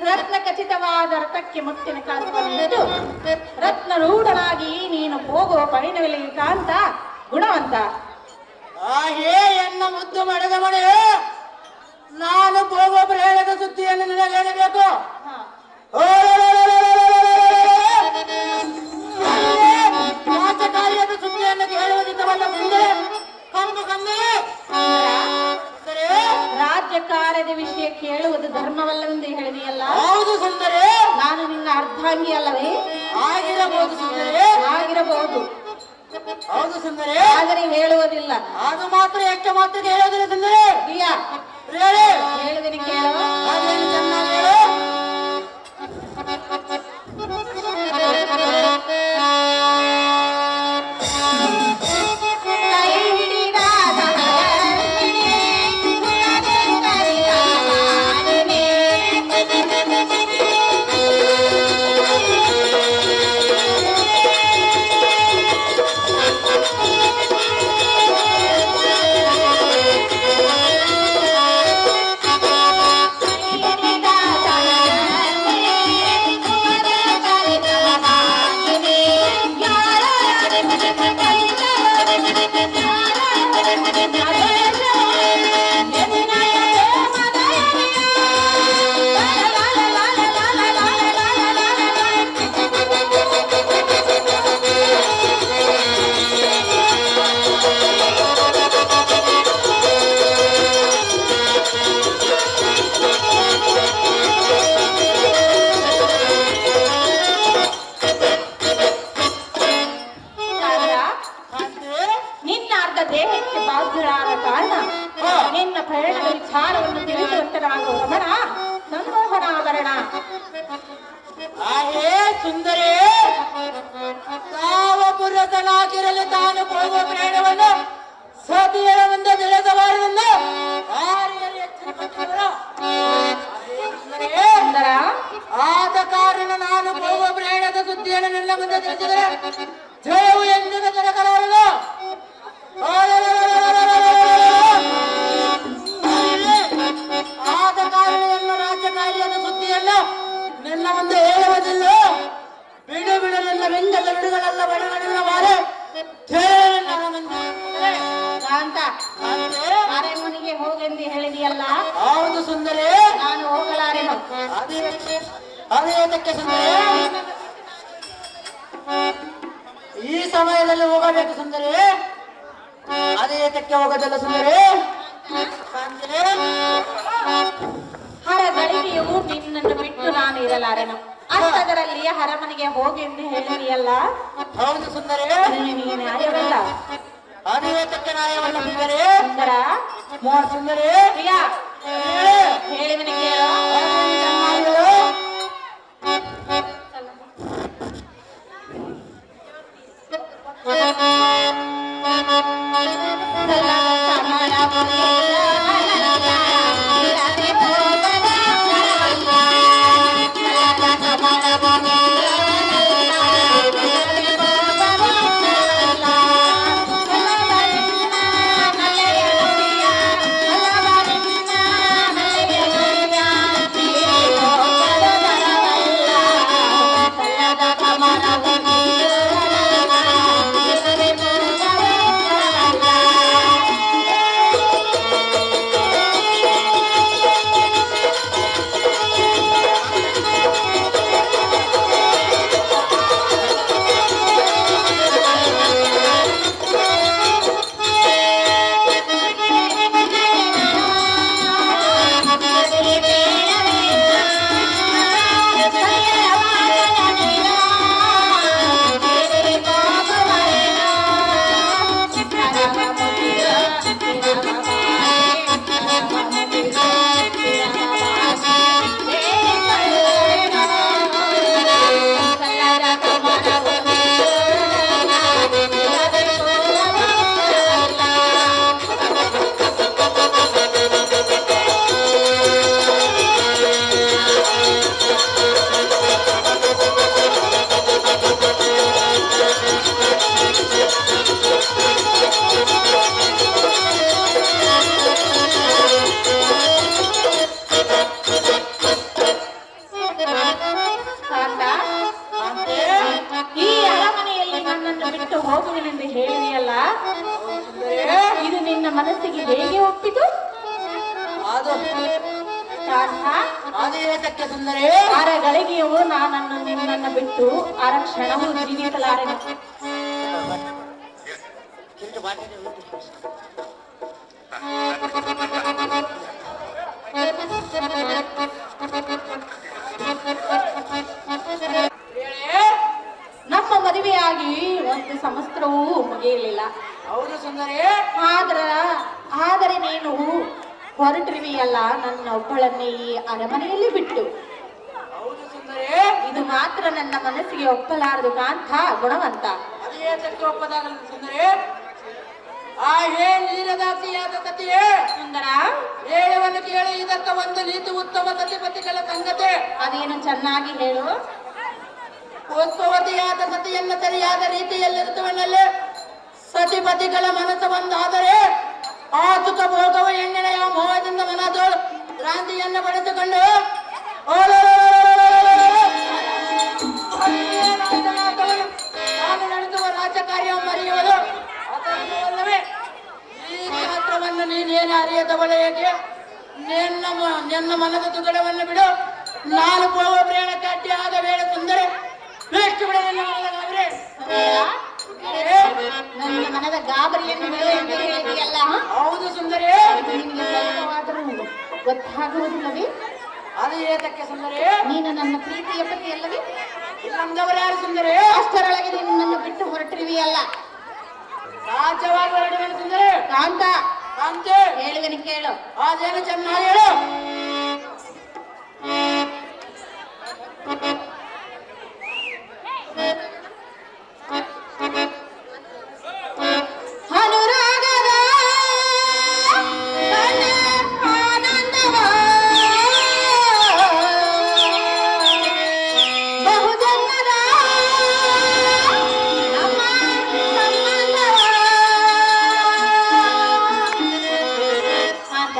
ರತ್ನ ಖಚಿತವಾದ ರಥಕ್ಕೆ ಮುತ್ತಿನ ಕಾಲವನ್ನು ರತ್ನರೂಢನಾಗಿ ನೀನು ಹೋಗುವ ಪರಿಣವಿಲಿ ಕಾಂತ ಗುಣವಂತ. ಹೇ ಎನ್ನ ಮುದ್ದು ಮಡೆದ ಮನೆ ನಾನು ಹೋಗೊಬ್ಬರು ಹೇಳದ ಸುದ್ದಿಯನ್ನು ನಿನಗೆ ಹೇಳಬೇಕು ಕಾರ್ಯದ ಸುದ್ದಿಯನ್ನು ಕೇಳುವುದಿಲ್ಲವಲ್ಲ ಮುಂದೆ ಕಂದು ಕಂದೆ ರಾಜ್ಯ ಕಾರ್ಯದ ವಿಷಯ ಕೇಳುವುದು ಧರ್ಮವಲ್ಲವೆಂದು ಹೇಳಿದೆಯಲ್ಲ. ಹೌದು ಸುಂದರಿ. ನಾನು ನಿನ್ನ ಅರ್ಧಾಂಗಿ ಅಲ್ಲವೇ? ಆಗಿರಬಹುದು ಸುಂದರಿ. ಆಗಿರಬಹುದು, ಹೌದು ಸುಂದರಿ. ಆದರೆ ಹೇಳುವುದಿಲ್ಲ. ಅದು ಮಾತ್ರ ಎಷ್ಟು ಮಾತ್ರಕ್ಕೆ ಹೇಳೋದಿಲ್ಲ ಸುಂದರಿ. ಪ್ರಿಯಾ, ಹೇಳಿ. ಹೇಳುವಿನ ಕೇಳು. ಅದೇನು ಚೆನ್ನಾಗಿ ಹೇಳು. ಕೈ ಹಿಡಿದ ನಿನ್ನ ಅರ್ಧ ದೇಹಕ್ಕೆ ಬಾಧ್ಯರಾದ ಕಾರಣ ನಿನ್ನ ಪ್ರಯಾಣದ ವಿಚಾರವನ್ನು ತಿಳಿದುವಂತರಾಗುವ ರಮಣ ಸಂಮೋಹನಾಭರಣ. ಆಹೇ ಸುಂದರಿ, ತಾವ ಪುರತನಾಗಿರಲಿ ತಾನು ಹೋಗುವ ಪ್ರಯಾಣವನ್ನು ಸತಿಯರ ಮುಂದೆ ತಿಳಿಸಬಾರದೆಂದು ಆರ್ಯರು ಎಚ್ಚರಿಸಿಕೊಂಡರು. ಸುಂದರ, ಆದ ಕಾರಣ ನಾನು ಹೋಗುವ ಪ್ರಯಾಣದ ಸುದ್ದಿಯನ್ನು ನಿನ್ನ ಮುಂದೆ ತಿಳಿಸಿದರೆ ಜಯವು ಎಂದಿಗೂ ದೊರಕಲಾರದು. ಆದ ಕಾರಣ ಎಲ್ಲ ರಾಜ್ಯ ಕಾರ್ಯದ ಸುದ್ದಿಯನ್ನು ನಿನ್ನ ಮುಂದೆ ಹೇಳುವುದಿಲ್ಲ. ಬಿಡು ಬಿಡು ನನ್ನ ಬೆಂದ ಗರುಡುಗಳೆಲ್ಲ ಬಡಗಡೆಲ್ಲ ಮಾರೆ ಕಾಂತ, ಅರಮನೆಗೆ ಹೋಗೆಂದು ಹೇಳಿದೆಯಲ್ಲ. ಹೌದು ಸುಂದರಿ. ನಾನು ಹೋಗಲಾರೆನು. ಅದೇತಕ್ಕೆ ಸುಂದರಿ? ಈ ಸಮಯದಲ್ಲಿ ಹೋಗಬೇಕು ಸುಂದರಿ. ಅದೇತಕ್ಕೆ ಹೋಗೋದಲ್ಲ ಸುಂದರಿ? ಹರಗಳಿಗೆಯೂ ನಿನ್ನನ್ನು ಬಿಟ್ಟು ನಾನು ಇರಲಾರೆನು. ಅಷ್ಟದರಲ್ಲಿ ಅರಮನೆಗೆ ಹೋಗೆಂದು ಹೇಳಿದೆಯಲ್ಲ. ಹೌದು ಸುಂದರಿ. ಅದು ನಿನಗೆ ನ್ಯಾಯವಲ್ಲ. ಅದೇತಕ್ಕೆ ನ್ಯಾಯವಲ್ಲ ಸುಂದರಿ? ಸುಂದರ, ಸುಂದರಿ ಪ್ರಿಯ, ಹೇಳಿವನ ಕೇಳು. ಹೋಗುವೆನೆಂದು ಹೇಳಿದೆಯಲ್ಲ, ಇದು ನಿನ್ನ ಮನಸ್ಸಿಗೆ ಹೇಗೆ ಒಪ್ಪಿತು? ಸುಂದರಿ, ಗಳಿಗೆಯೂ ನಾನನ್ನು ನಿನ್ನನ್ನು ಬಿಟ್ಟು ಕ್ಷಣವೂ ಜೀವಿಸಲಾರೆನು. ನಮ್ಮ ಮದುವೆಯಾಗಿ ಒಂದು ಸಂವತ್ಸರವೂ ಮುಗಿಯಲಿಲ್ಲ. ಹೌದು ಸುಂದರಿ. ಆದರೆ ನೀನು ಹೊರಟಿರುವೆಯಲ್ಲ ನನ್ನ ಒಬ್ಬಳನ್ನೇ ಈ ಅರಮನೆಯಲ್ಲಿ ಬಿಟ್ಟು. ಹೌದು ಸುಂದರಿ. ಇದು ಮಾತ್ರ ನನ್ನ ಮನಸ್ಸಿಗೆ ಒಪ್ಪಲಾರದು ಕಾಂತ ಗುಣವಂತ. ಅದೇ ತಕ್ಕ ಒಪ್ಪದಾಗಲ್ಲ ಸುಂದರಿ. ಆ ನೀರದಾಸಿಯಾದ ಕಥೆಯೇ ಸುಂದರ, ಹೇಳುವನ್ನು ಕೇಳಿ ಇದಕ್ಕ ಒಂದು ನೀತಿ ಉತ್ತಮ ಸತಿಪತಿಗಳ ಸಂಗತಿ. ಅದೇನು ಚೆನ್ನಾಗಿ ಹೇಳು. ಉತ್ಪವತಿಯಾದ ಸತಿಯನ್ನು ಸರಿಯಾದ ರೀತಿಯಲ್ಲಿರುತ್ತವನಲ್ಲಿ ಸತಿಪತಿಗಳ ಮನಸ್ಸು ಒಂದಾದರೆ ಆ ಸುಖ ಭೋಗವು ಎಣ್ಣೆಯ ಮೋಹದಿಂದ ಮನದೋಳು ಕ್ರಾಂತಿಯನ್ನು ಪಡೆದುಕೊಂಡು ನಾನು ನಡೆಸುವ ರಾಜಕಾರ್ಯ ಮರೆಯುವುದು ಅದಲ್ಲವೇ ಈ ಪಾತ್ರವನ್ನು ನೀನೇನು ಅರಿಯದವಳ ಏಕೆ? ನಿನ್ನ ಮನದ ತುಗಡವನ್ನು ಬಿಡು. ನಾನು ಹೋಗುವ ಪ್ರಯಾಣಕ್ಕೆ ಅಡ್ಡಿ ಆಗಬೇಡ ಸುಂದರಿ. ಎಷ್ಟು ಬಿಡ ನನ್ನ ಮನದ ಗಾಬರಿ. ನನ್ನ ಮನದ ಗಾಬರಿಯನ್ನು ಬಿಡು ಎಂದು ಹೇಳಿದೆಯಲ್ಲ. ಹೌದು ಸುಂದರಿ. ನಿನಗೆ ಸ್ವಲ್ಪವಾದರೂ ಗೊತ್ತಾಗುವುದಿಲ್ಲವೇ? ಅದು ಏತಕ್ಕೆ ಸುಂದರಿ? ನೀನು ನನ್ನ ಪ್ರೀತಿಯ ಪತಿಯಲ್ಲವೇ? ನಮ್ದವರು ಯಾರು ಸುಂದರಿ? ಅಷ್ಟರೊಳಗೆ ನೀನು ನನ್ನ ಬಿಟ್ಟು ಹೊರಟಿರುವೆಯಲ್ಲ. ರಾಜ್ಯವಾಗಿ ಹೊರಡುವೆನು ಸುಂದರಿ. ಕಾಂತ, ಕಾಂತಿ, ಹೇಳುವೆನು ಕೇಳು. ಅದೇನು ಚೆನ್ನಾಗಿ ಹೇಳು. ಅನುರಾಗದ ಆನಂದವ ಬಹುಜನ್ಮದ ನಮ್ಮ ಸಂಬಂಧವ ಅಂತ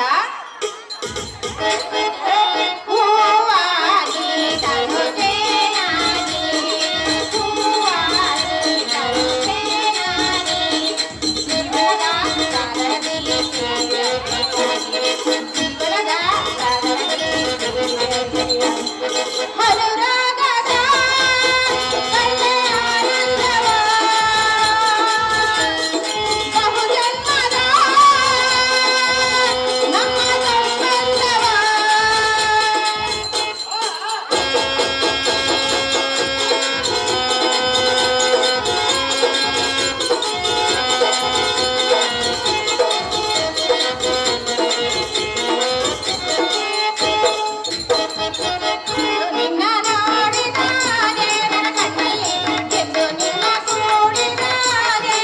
ಹೂವಾಗಿ ತರುತ್ತೇನಾಗಿ, ಹೂವಾಗಿ ತರುತ್ತೇನಾಗಿ, ಜೀವನದ ಸಾಗರದಲ್ಲಿ ಜೀವನದ ಸಾಗರದಲ್ಲಿ ಅನುರಾಗದ ಕಣ್ಣೆ ಆನಂದವ ಬಹುಜನ್ಮದ ನಮ್ಮ ಸಂಬಂಧವ. ನಿನ್ನ ನೋಡಿದಾಗೆ ನನ್ನ ಕಣ್ಣಲ್ಲಿ ಎಂದು ನಿನ್ನ ಕೂಡಿದಾಗೆ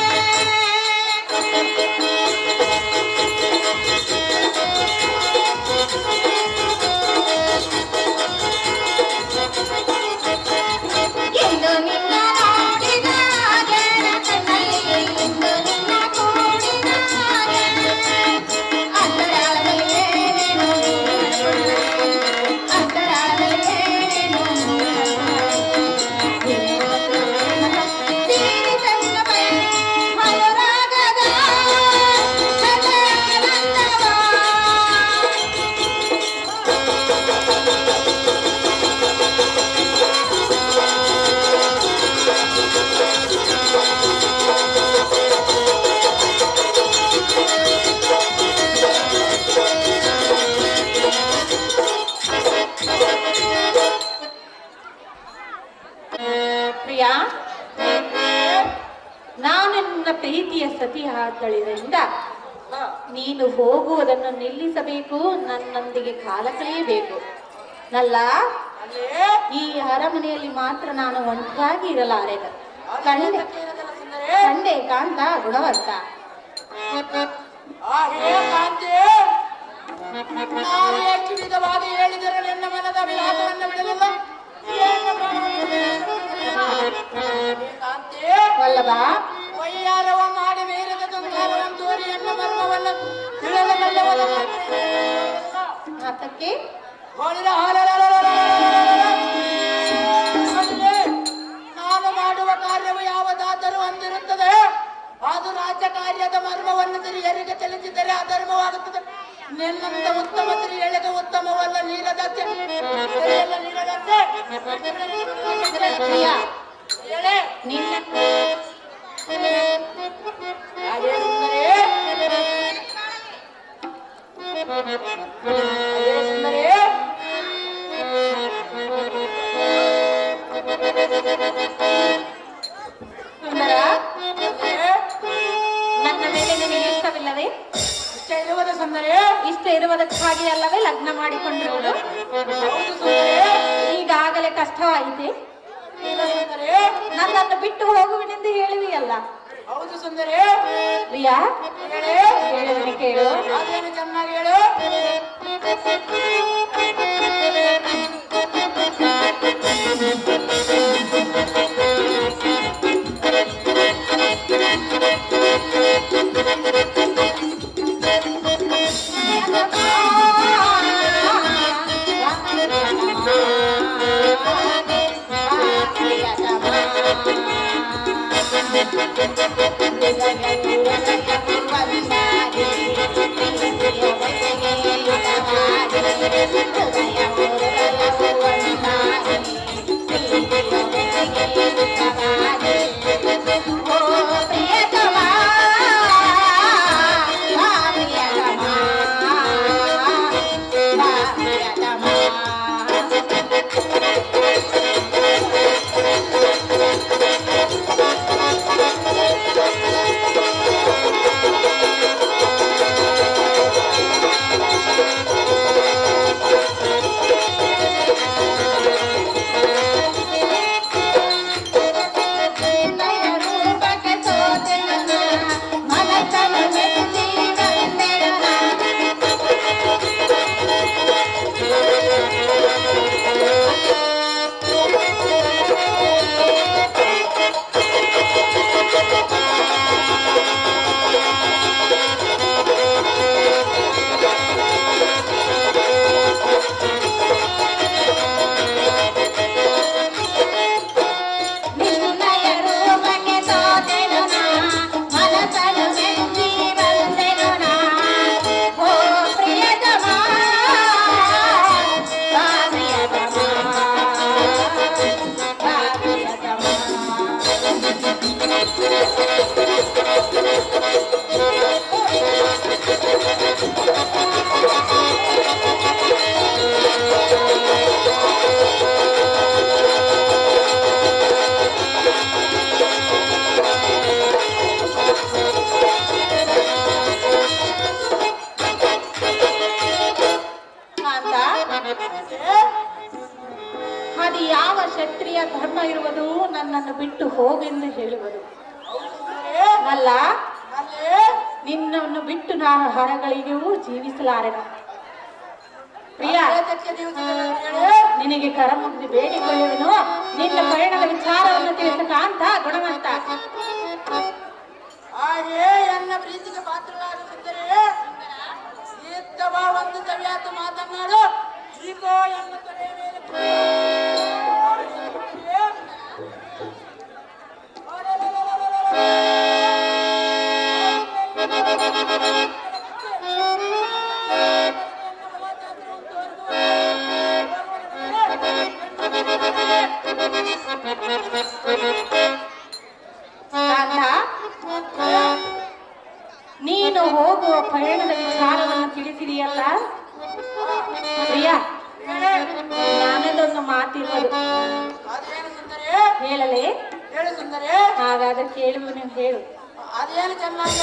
ಎಂದು ನಿನ್ನ ನೋಡಿದಾಗೆ ನನ್ನ ಕಣ್ಣಲ್ಲಿ ಎಂದು ನಿನ್ನ ಕೂಡಿದಾಗೆ ಅಂತರಾಳದಲ್ಲಿ ಏನೇನೋ ಅಂತರಾಳದಲ್ಲಿ ಏನೇನೋ ತೀರಿ ತನ್ನ ಬಯ ಅನುರಾಗದ ಕಥೆ ಆನಂದವ. ಪ್ರಿಯಾ, ನಾನು ನಿನ್ನ ಪ್ರೀತಿಯ ಸತಿ ಆದಳಿಂದ ನೀನು ಹೋಗುವುದನ್ನು ನಿಲ್ಲಿಸಬೇಕು, ನನ್ನೊಂದಿಗೆ ಕಾಲ ಕಳೆಯಬೇಕು. ನಲ್ಲ ಅಲ್ಲಿ ಈ ಅರಮನೆಯಲ್ಲಿ ಮಾತ್ರ ನಾನು ಒಂಟಾಗಿ ಇರಲಾರೆನು. ಅದೇ ಏತಕ್ಕೆ ಇರೋದಲ್ಲ ಸುಂದರಿ. ಕಂಡೆ ಕಾಂತ ಗುಣವಂತ. ಆ ಹೇ ಕಾಂತಿ, ನಾವು ಎಷ್ಟು ವಿಧವಾಗಿ ಹೇಳಿದರೆ ನಿನ್ನ ಮನದ ವಿಲಾಸವನ್ನು ಬಿಡಲಿಲ್ಲ. ಏನು ಹೇ ಕಾಂತಿ, ವಲ್ಲಭ, ವೈಯಾರವ ಮಾಡಿ ಮೇಲಿದ ತುಂಗಾರವನ್ನು ತೋರಿ ಎನ್ನ ಮರ್ಮವನ್ನು ತಿಳಿಯಲವಲ್ಲ. ಅದಕ್ಕೆ ನಾನು ಮಾಡುವ ಕಾರ್ಯವು ಯಾವುದಾದರೂ ಹೊಂದಿರುತ್ತದೆ. ಅದು ರಾಜ್ಯ ಕಾರ್ಯದ ಮರ್ಮವನ್ನು ಸ್ತ್ರೀಯರಿಗೆ ತಿಳಿಸಿದರೆ ಅಧರ್ಮವಾಗುತ್ತದೆ. ನಿನ್ನಂತ ಉತ್ತಮ ಸ್ತ್ರೀಯರಿಗೆ ಉತ್ತಮವಲ್ಲ ನೀರದತ್ತೆ. ಸರಿಯಲ್ಲ ನೀರದತ್ತೆ. ಪ್ರಿಯ, ಹೇಳೆ ನಿನ್ನ ಹಾಗೆ ಸುಂದರಿ. ಹಾಗೆ ಸುಂದರಿ. ಸುಖವಾಗಿ ಅಲ್ಲವೇ ಲಗ್ನ ಮಾಡಿಕೊಂಡಿರೋದು? ಹೌದು ಸುಂದರಿ. ಈಗಾಗಲೇ ಕಷ್ಟವಾಯಿತೆ. ಇಲ್ಲ ಸುಂದರಿ. ನನ್ನನ್ನು ಬಿಟ್ಟು ಹೋಗುವಿನೆಂದು ಹೇಳುವಿಯಲ್ಲ. ಹೌದು ಸುಂದರಿ. ಪ್ರಿಯಾ, ಹೇಳಿ. ಹೇಳುವನೆ ಕೇಳು. ಅದೇನು ಚೆನ್ನಾಗಿ ಹೇಳು. ಅದು ಯಾವ ಕ್ಷತ್ರಿಯ ಧರ್ಮ ಇರುವುದು ನನ್ನನ್ನು ಬಿಟ್ಟು ಹೋಗೆಂದು ಹೇಳುವುದು? ಅಲ್ಲ, ನಿನ್ನನ್ನು ಬಿಟ್ಟು ನಾನು ಹರಗಳಿಗೂ ಜೀವಿಸಲಾರೆನು. ಪ್ರಿಯ, ನಿನಗೆ ಕರ ಮುಗಿದು ಬೇಡಿಕೊಳ್ಳುವೆನು. ನಿನ್ನ ಪರಿಣಾಮದ ವಿಚಾರವನ್ನು ತಿಳಿಸಕಾಂತ ಗುಣವಂತ. ಹಾಗೆ ನನ್ನ ಪ್ರೀತಿಗೆ ಪಾತ್ರರಾದ ಸುಂದರಿ ಇತ್ತವ ಒಂದು ಸವಿಯಾತ ಮಾತನಾಡು. ಈಗ ಎನ್ನ ತಲೆಯ ಮೇಲೆ ನೀನು ಹೋಗುವ ಪಯಣದ ವಿಚಾರವನ್ನು ತಿಳಿಸಿದೆಯಲ್ಲ ಪ್ರಿಯ, ನಾನದೊಂದು ಮಾತಿರುವುದು. ಹೇಳಲೇ? ಹೇಳು ಸುಂದರಿ. ಹಾಗಾದ್ರೆ ಕೇಳುವನು ಹೇಳು. ಅದೇನು ಚೆನ್ನಾಗಿ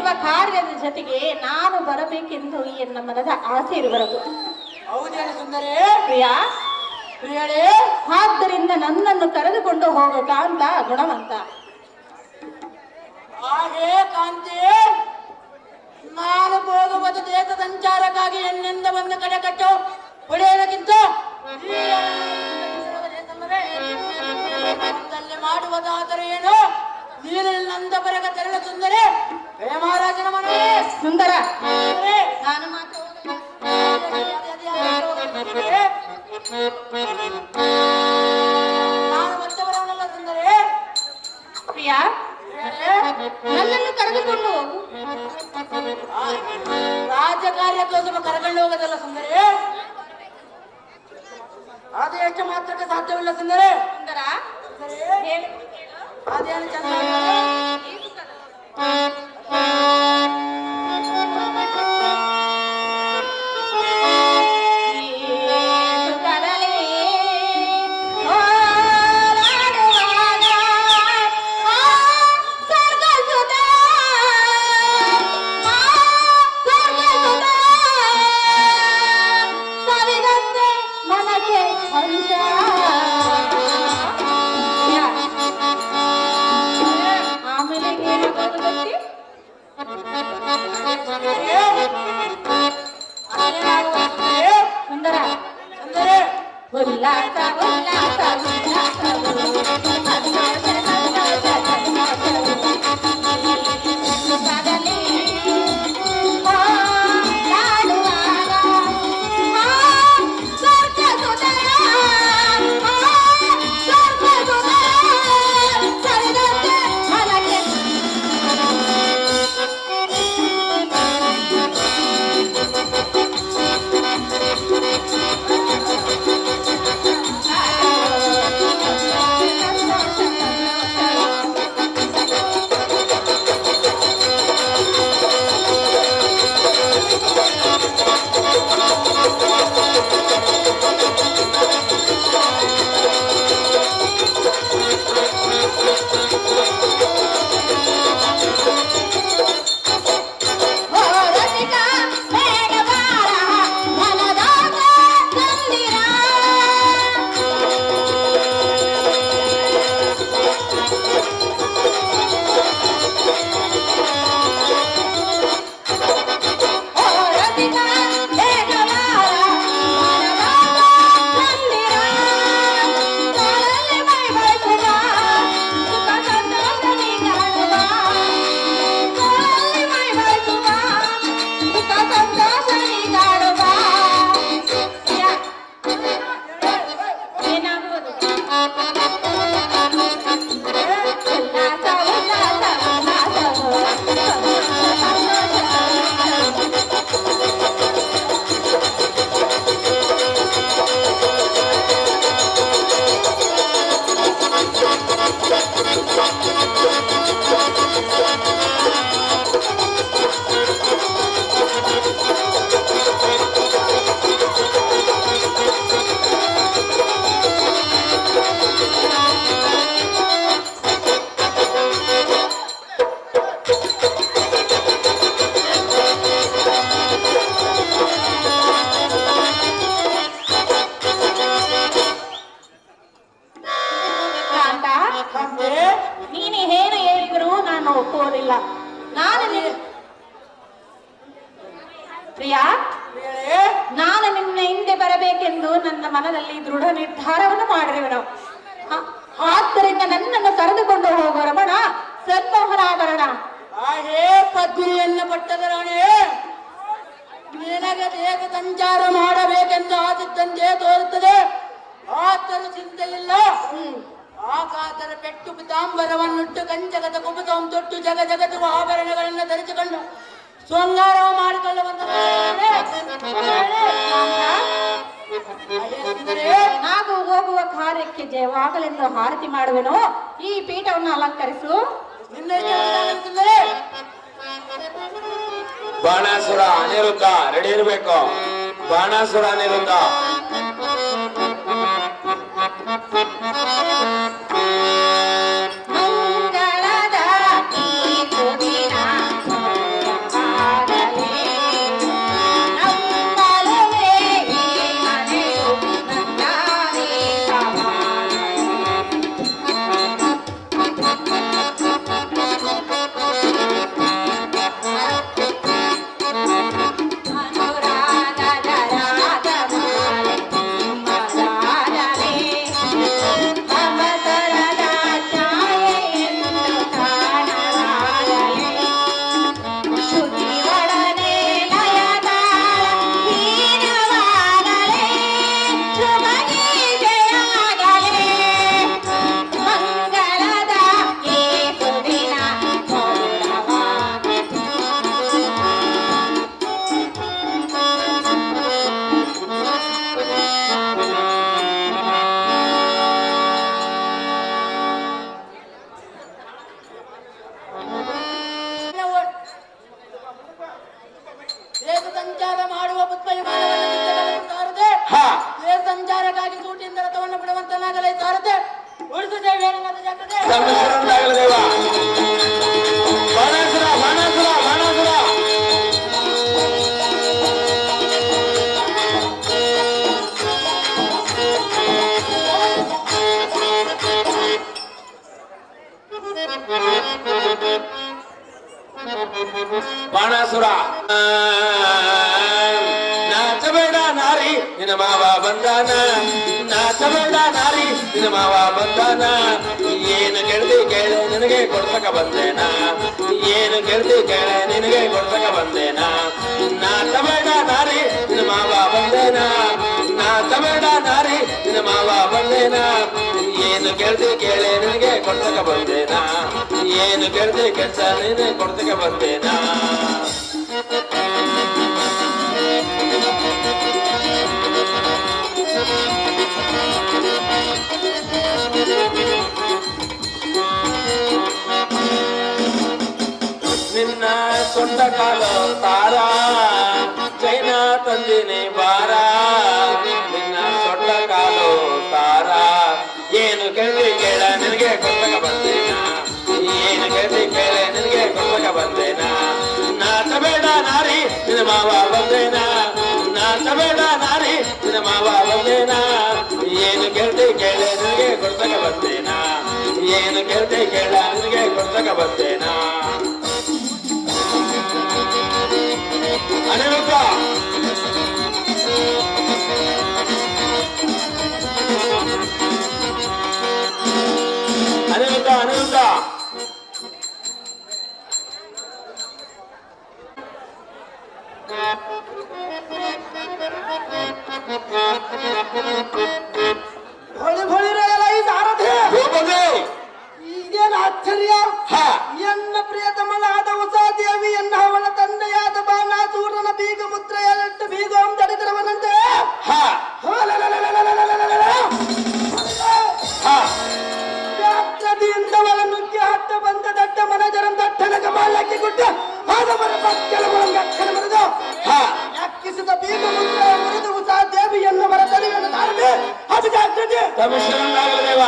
ಹೇಳಿರುವ ಕಾರ್ಯದ ಜೊತೆಗೆ ನಾನು ಬರಬೇಕೆಂದು ಎನ್ನ ಮನದ ಆಸೆ ಇರುವರೆಗೂ. ಹೌದೇನು ಸುಂದರಿ? ಪ್ರಿಯಾ, ಪ್ರಿಯಳೇ, ಆದ್ದರಿಂದ ನನ್ನನ್ನು ಕರೆದುಕೊಂಡು ಹೋಗೋ ಕಾಂತ ಗುಣವಂತ. ಹಾಗೆ ಕಾಂತಿ, ನಾನು ಹೋಗುವುದು ದೇಶ ಸಂಚಾರಕ್ಕಾಗಿ ಎನ್ನಿಂದ ಒಂದು ಕಡೆ ಕಟ್ಟು ಹೊಡೆಯೋದಕ್ಕಿಂತ ಒಂದಲ್ಲಿ ಮಾಡುವುದಾದರೆ ಏನು? ನೀನು ನಂದವರೆಗೆ ತೆರಳು ಸುಂದರಿ. ಮಹಾರಾಜನ ಮನೆ ಸುಂದರ, ನಾನು ಮಾತ್ರ ನಾನು ಮತ್ತವರವನಲ್ಲ ಸುಂದರಿ. ಪ್ರಿಯಾ, ನನ್ನನ್ನು ಕರೆದುಕೊಂಡು ಹೋಗು. ರಾಜಕಾರ್ಯಕ್ಕೋಸ್ಕರ ಕರ್ಕೊಂಡು ಹೋಗೋದಲ್ಲ ಸುಂದರಿ. ಅದು ಎಷ್ಟು ಮಾತ್ರಕ್ಕೆ ಸಾಧ್ಯವಿಲ್ಲ ಸುಂದರಿ. ಸುಂದರ, ಸುಂದರಿ, ಹೇಳು. ಅದೇನು ಚಂದ. ಆಮೇಲೆ ಏನಾಗೋದು ಗೊತ್ತಿ? ಸುಂದರ, ಸುಂದರಿ, ಉಲ್ಲಾಸ ಉಲ್ಲಾಸ ಉಲ್ಲಾಸ ಸಂತೋಷ ಸಂತೋಷ ಸುಖದಲ್ಲಿ ಹಾಡುವಾಗ ಸ್ವರ್ಗ ಸುಂದರ ಸ್ವರ್ಗ ಸುಂದರ ಸರಿದಂತೆ ಮನಕ್ಕೆ ನೀನು ಏನು ಹೇಳಿದ್ರು ನಾನು ಒಪ್ಪುವುದಿಲ್ಲ. ನಾನು ಪ್ರಿಯಾ, ನಾನು ನಿನ್ನ ಹಿಂದೆ ಬರಬೇಕೆಂದು ನನ್ನ ಮನದಲ್ಲಿ ದೃಢ ನಿರ್ಧಾರವನ್ನು ಮಾಡಿರುವೆನು. ಆದ್ದರಿಂದ ನನ್ನನ್ನು ಕರೆದುಕೊಂಡು ಹೋಗುವ ರಮಣ ಸನ್ಮೋಹನಾಭರಣ. ಹಾಗೇ ಪದ್ಮಿನಿಯನ್ನು ಪಟ್ಟದ ರಾಣಿ, ನಿನಗೆ ದೇಹ ಸಂಚಾರ ಮಾಡಬೇಕೆಂದು ಆದಿದ್ದಂತೆ ತೋರುತ್ತದೆ. ಆತನು ಚಿಂತೆ ಇಲ್ಲ. ಆಕಾತರ ಪೆಟ್ಟು ಪಿತಾಂಬರವನ್ನುಟ್ಟು ಕಂಚಗದ ಕುಬುತವನ್ನು ತೊಟ್ಟು ಜಗ ಜಗತ್ತು ಆಭರಣಗಳನ್ನು ಧರಿಸಿಕೊಂಡು ಶೃಂಗಾರ ಮಾಡಿಕೊಳ್ಳ ನಾವು ಹೋಗುವ ಕಾರ್ಯಕ್ಕೆ ಜಯವಾಗಲೆಂದು ಹಾರತಿ ಮಾಡುವೆನು. ಈ ಪೀಠವನ್ನು ಅಲಂಕರಿಸು. ಬಾಣಾಸುರ ಅನಿರುದ್ಧ ರೆಡಿ ಇರ್ಬೇಕು. ಬಾಣಾಸುರ ಅನಿರುದ್ಧ ಮಂಗಳದ ಈ ಸುದಿನ ಬಂದಾನ ನಾಚಬೇಡ ನಾರಿ ನಿನ್ನ ಮಾವ ಬಂದಾನ ಏನು ಗೆಳತಿ ಕೇಳೆ ನಿನಗೆ ಕೊಡ್ಸಕ ಬಂದೇನ ಏನು ಗೆಳತಿ ಕೇಳೆ ನಿನಗೆ ಕೊಡ್ಸಕ ಬಂದೇನ ನಾಚಬೇಡ ನಾರಿ ನಿನ್ನ ಮಾವ ಬಂದೇನ ನಾಚಬೇಡ ನಾರಿ ನಿನ್ನ ಮಾವ ಬಂದೇನ ಏನು ಗೆಳತಿ ಕೇಳೆ ನಿನಗೆ ಕೊಡ್ಸಕ ಬಂದೇನ ಏನು ಗೆಳತಿ ಕೆಲ್ಸ ನೀನು ಕೊಡ್ಸಕ ಬಂದೇನ ನಿನ್ನ ಸೊಂಟ ಕಾಲು ತಾರ ಚೈನಾ ತಂದಿನಿ ಬಾರ ನಿನ್ನ ಸೊಂಟ ಕಾಲು ತಾರ ಏನು ಗೆಳತಿ ಕೇಳ ನಿನಗೆ ಕೊಡ್ಸಕ ಬಂದೇನ ಏನು ಗೆಳತಿ ಕೇಳ ನಿನಗೆ ಕೊಡ್ಸಕ ಬಂದೇನ ನಾಚಬೇಡ ನಾರಿ ನಿನ್ನ ಮಾವ ಬಂದೇನ ನಾಚಬೇಡ ನಾರಿ ನಿನ್ನ ಮಾವ ಬಂದೇನ ಏನು ಗೆಳತಿ ಕೇಳ ನಿನಗೆ ಕೊಡ್ಸಕ ಬಂದೇನ ಏನು ಗೆಳತಿ ಕೇಳ ನಿನಗೆ ಕೊಡ್ಸಕ ಬಂದೇನ ಅನಿರುದ್ಧ ಅನಿರುದ್ಧ ಅನಿರುದ್ಧ ಹೊಳಿ ಹೊಳಿರಲ್ಲ ಈ ಸಾರಥಿ ಈಗೇನು ಆಶ್ಚರ್ಯ ಎನ್ನ ಪ್ರಿಯತಮನಾದ ಉಷಾದೇವಿ ಎನ್ನ ಅವನ ತಂದೆಯಾದ ಬಾಣಾಸೂರನ ಬೀಗ ಮುದ್ರೆಯಲ್ಲಿಟ್ಟು ಬೀಗಂ ತಡೆದಿರುವನಂತೆ ಯಾತ್ರದಿಯಿಂದವಳ ನುಗ್ಗಿ ಹತ್ತ ಬಂದ ದಟ್ಟ ಮನಜರಂ ದಟ್ಟನ ಕಮಾಲಕ್ಕೆ ಗುಡ್ಡ ಆದವರ ಕೆಲವರಂಗಕ್ಕನ ಮರೆದು ಯಾಕಿಸಿದ ಬೀಗ ಮುದ್ರೆ ಮುರಿದು ಉಷಾದೇವಿ ಎನ್ನುವರ ತಲೆಯನ್ನು ತಾರದೆ ಅದು ಜಾಗ್ರತೆ ತಮಿಶ್ವರನಾಗಲದೇವ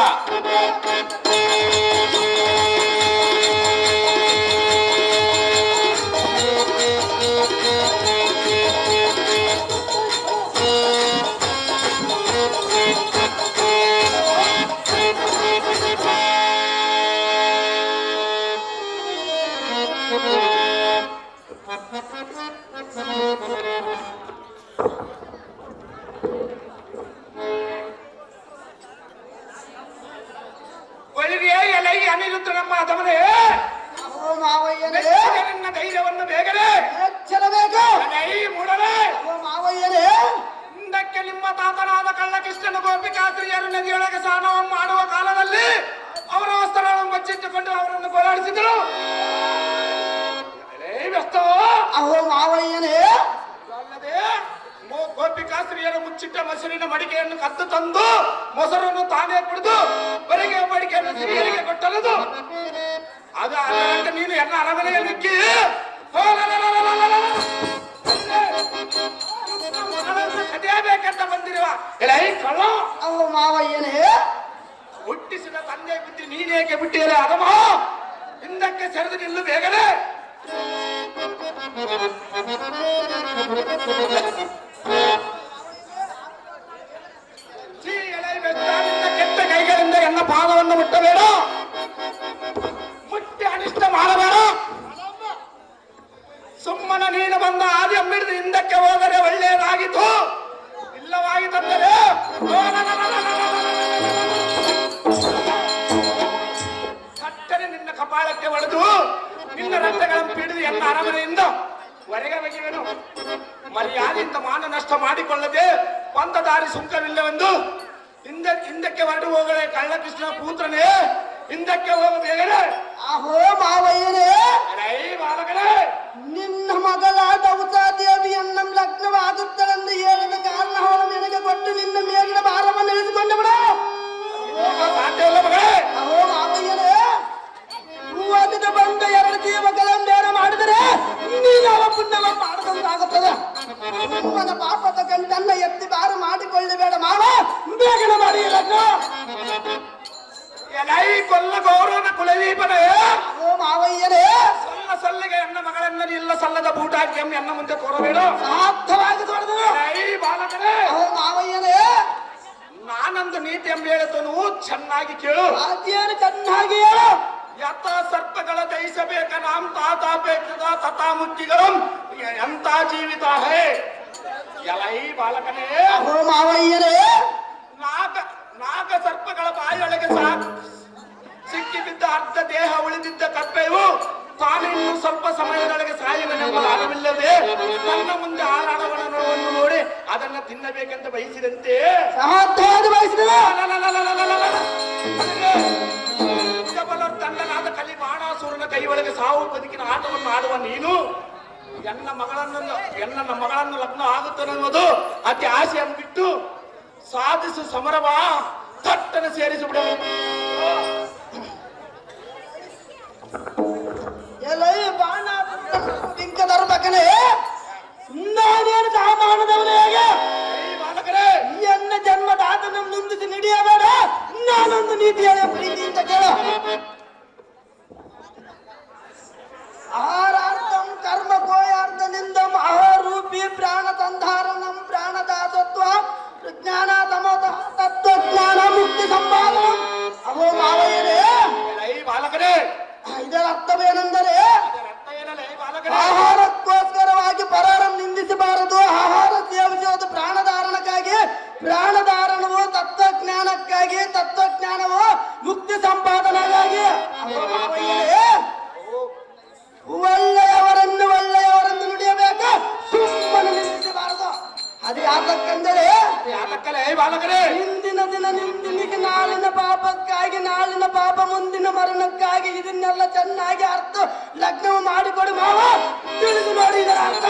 ಒಳಿರಿಯೇ ಎಲೈ ಅನಿರುದ್ಧ ನಮ್ಮ ಅದವನೇ ಮಾವಯ್ಯನೇ ನಿನ್ನ ಧೈರ್ಯವನ್ನು ಬೇಗನೆ ಎಚ್ಚರಬೇಕು ಮೂಡಲೇ ಮಾವಯ್ಯನೇ ಹಿಂದಕ್ಕೆ ನಿಮ್ಮ ತಾತನಾದ ಕಳ್ಳಕೃಷ್ಣನ ಗೋಪಿಕಾಸ್ತ್ರೀಯರು ನದಿಯೊಳಗೆ ಸ್ನಾನವನ್ನು ಮಾಡುವ ಕಾಲದಲ್ಲಿ ಅವರ ವಸ್ತ್ರಗಳನ್ನು ಬಚ್ಚಿಟ್ಟುಕೊಂಡು ಅವರನ್ನು ಗೋಳಾಡಿಸಿದರು ಅಹೋ ಮಾವಯ್ಯನೇ ಅಲ್ಲದೆ ಗೋಪಿಕಾಸ್ತ್ರೀಯರು ಮುಚ್ಚಿಟ್ಟ ಮೊಸರಿನ ಮಡಿಕೆಯನ್ನು ಕದ್ದು ತಂದು ಮೊಸರನ್ನು ತಾನೇ ಕುಡಿದು ಬರಿಗೆ ಮಡಿಕೆಯನ್ನು ಸ್ತ್ರೀಯರಿಗೆ ಕೊಟ್ಟಲದು ಅದು ಅದರಂತೆ ನೀನು ಎಲ್ಲ ಅರಮನೆಯಲ್ಲಿ ನುಗ್ಗಿ ಕದಿಯಬೇಕಂತ ಬಂದಿರುವ ಎಲೈ ಕಳ್ಳ ಅಹೋ ಮಾವಯ್ಯನೇ ಹುಟ್ಟಿಸಿದ ತಂದೆ ಬುದ್ಧಿ ನೀನೇಕೆ ಬಿಟ್ಟಿಯಲ್ಲ ಅದಮ್ಮ ಹಿಂದಕ್ಕೆ ಸರಿದು ನಿಲ್ಲು ಬೇಗನೆ ಕೆಟ್ಟ ಕೈಗಳಿಂದ ಎನ್ನ ಪಾದವನ್ನು ಮುಟ್ಟಬೇಡ ಮುಟ್ಟಿ ಅನಿಷ್ಟ ಮಾಡಬೇಡ ಸುಮ್ಮನ ನೀನು ಬಂದ ಆದಿ ಅಮ್ಮಿಡಿದು ಹಿಂದಕ್ಕೆ ಹೋದರೆ ಒಳ್ಳೆಯದಾಗಿತ್ತು ಇಲ್ಲವಾಗಿದ್ದರೆ ಕಟ್ಟನೆ ನಿನ್ನ ಕಪಾಳಕ್ಕೆ ಹೊಡೆದು ನಿನ್ನ ರಕ್ತಗಳನ್ನು ಪಿಡಿದು ಎನ್ನ ಅರಮನೆಯಿಂದ ಹೊರಗೆ ಬಗೆಯುವೆನು ಮರ್ಯಾದೆಯಿಂದ ಮಾನ ನಷ್ಟ ಮಾಡಿಕೊಳ್ಳದೆ ಬಂದ ದಾರಿ ಸುಂಕವಿಲ್ಲವೆಂದು ಹಿಂದಕ್ಕೆ ಹೊರಟು ಹೋಗಲೇ ಕಳ್ಳಕೃಷ್ಣ ಪುತ್ರನೇ ಹಿಂದಕ್ಕೆ ಹೋಗಬೇಕೇ ಅಹೋ ಮಾವಯ್ಯನೇ ಬಾಲಕನೇ ನಿನ್ನ ಮಗಳಾದ ಉಷಾದೇವಿಯನ್ನ ಲಗ್ನವಾಗುತ್ತಳೆಂದು ಹೇಳಿದ ಕಾರಣ ಅವಳು ನಿನಗೆ ಕೊಟ್ಟು ನಿನ್ನ ಮೇಲಿನ ಭಾರವನ್ನು ಇಳಿದುಕೊಂಡು ಬಿಡು ಸಾಧ್ಯವಿಲ್ಲ ಮಗಳೇ ಅಹೋ ಮಾವಯ್ಯನೇ ಹೂವಾದಿದ ಬಂದ ಎರಡು ಜೀವಗಳನ್ನೇನು ಮಾಡಿದರೆ ನೀನು ಅವ ಪುಣ್ಯವ ಮಾಡದಂತಾಗುತ್ತದೆ ಸುಮ್ಮನ ಪಾಪದ ಗಂಟನ್ನ ಎತ್ತಿ ಭಾರ ಮಾಡಿಕೊಳ್ಳಬೇಡ ಮಾವ ಬೇಗನೆ ಮಾಡಿ ಲಗ್ನ ಎಲೈ ಕೊಲ್ಲ ಗೌರವನ ಕುಲದೀಪನೇ ಅಹೋ ಮಾವಯ್ಯನೇ ಸಲ್ಲಿಗೆ ಎನ್ನ ಮಗಳನ್ನ ಇಲ್ಲ ಸಲ್ಲದ ಬೂಟಾಕಿ ಎನ್ನ ಮುಂದೆ ತೋರಬೇಡ ಸಾರ್ಥವಾಗಿ ದೊಡ್ಡದು ಬಾಲಕನೇ ಅಹೋ ಮಾವಯ್ಯನೇ ನಾನೊಂದು ನೀತಿ ಎಂಬ ಹೇಳುತ್ತನು ಚೆನ್ನಾಗಿ ಕೇಳು ಅದೇನು ಚೆನ್ನಾಗಿ ಹೇಳು ಯಥ ಸರ್ಪಗಳ ದಯಿಸಬೇಕ ನಾಂ ತಾತಾಪೇಕ್ಷದ ತಥಾ ಮುಕ್ತಿಗಳು ಎಂತ ಜೀವಿತ ಹೇ ಎಲೈ ಬಾಲಕನೇ, ಅಹೋ ಮಾವಯ್ಯರೇ, ನಾಗ ಸರ್ಪಗಳ ಬಾಯೊಳಗೆ ಸಿಕ್ಕಿ ಬಿದ್ದ ಅರ್ಧ ದೇಹ ಉಳಿದಿದ್ದ ಕಪ್ಪೆಯು ತಾನು ಇನ್ನು ಸ್ವಲ್ಪ ಸಮಯದೊಳಗೆ ಸಾಯುವನೆಂಬ ಲಾಭವಿಲ್ಲದೆ ತನ್ನ ಮುಂದೆ ಹಾರಾಡವನನ್ನು ನೋಡಿ ಅದನ್ನ ತಿನ್ನಬೇಕೆಂದು ಬಯಸಿದಂತೆ ಸಮರ್ಥವಾಗಿ ಬಯಸಿದರೆ ತಂಡನಾದ ಕಲಿ ಬಾಣಾಸುರನ ಕೈ ಒಳಗೆ ಸಾವು ಬದುಕಿನ ಆಟವನ್ನು ಆಡುವ ನೀನು ನನ್ನ ಮಗಳನ್ನು ಲಗ್ನ ಆಗುತ್ತನೆಂಬುದು ಅತಿ ಆಸೆಯನ್ನು ಬಿಟ್ಟು ಸಾಧಿಸು ಸಮರವ ತಟ್ಟನ್ನು ಸೇರಿಸಿಬಿಡ. ಎಲೈ ಬಾಣ ಬಿಂಕದರ ಮಗನೇ, ನಾನೇನು ಸಾಮಾನದವನೇ ಹೇಗೆ ಬಾಲಕರೇ, ಎನ್ನ ಜನ್ಮದಾತನ ನಿಂದಿಸಿ ನಡೆಯಬೇಡ. ನಾನೊಂದು ನೀತಿಯ ಪ್ರೀತಿಯಿಂದ ಕೇಳ. ಆಹಾರಾರ್ಥಂ ಕರ್ಮ ಕೋಯಾರ್ಥನಿಂದ ಮಹಾರೂಪಿ ಪ್ರಾಣ ಸಂಧಾರಣಂ ಪ್ರಾಣದಾಸತ್ವ ಜ್ಞಾನ ತತ್ವಜ್ಞಾನ ಮುಕ್ತಿ ಸಂಪಾದನ. ಅವೋ ಮಾವಯ್ಯರೇ, ಬಾಲಕರೇ, ಇದರ ಅರ್ಥವೇನೆಂದರೆ ಅರ್ಥ ಏನಲ್ಲ ಬಾಲಕರೇ? ಆಹಾರಕ್ಕೋಸ್ಕರವಾಗಿ ಪರರನ್ನು ನಿಂದಿಸಬಾರದು. ಆಹಾರ ಸೇವಿಸುವುದು ಪ್ರಾಣಧಾರಣಕ್ಕಾಗಿ, ಪ್ರಾಣಧಾರಣವು ತತ್ವಜ್ಞಾನಕ್ಕಾಗಿ, ತತ್ವಜ್ಞಾನವು ಮುಕ್ತಿ ಸಂಪಾದನೆಗಾಗಿ. ಒಳ್ಳೆಯವರನ್ನು ನುಡಿಯಬೇಕು, ಸುಮ್ಮನೆ ನಿಲ್ಲಿಸಬಾರದು. ಅದು ಯಾತಕ್ಕೆಂದರೆ ಯಾತಕ್ಕಲೇ ಬಾಲಕರೇ? ಹಿಂದಿನ ದಿನ ನಿಂದಿನಿಗೆ ನಾಳಿನ ಪಾಪಕ್ಕಾಗಿ, ನಾಳಿನ ಪಾಪ ಮುಂದಿನ ಮರಣಕ್ಕಾಗಿ. ಇದನ್ನೆಲ್ಲ ಚೆನ್ನಾಗಿ ಅರ್ಥ ಲಗ್ನವು ಮಾಡಿಕೊಡು ಮಾವ, ತಿಳಿದು ನೋಡಿ ಇದರ ಅರ್ಥ.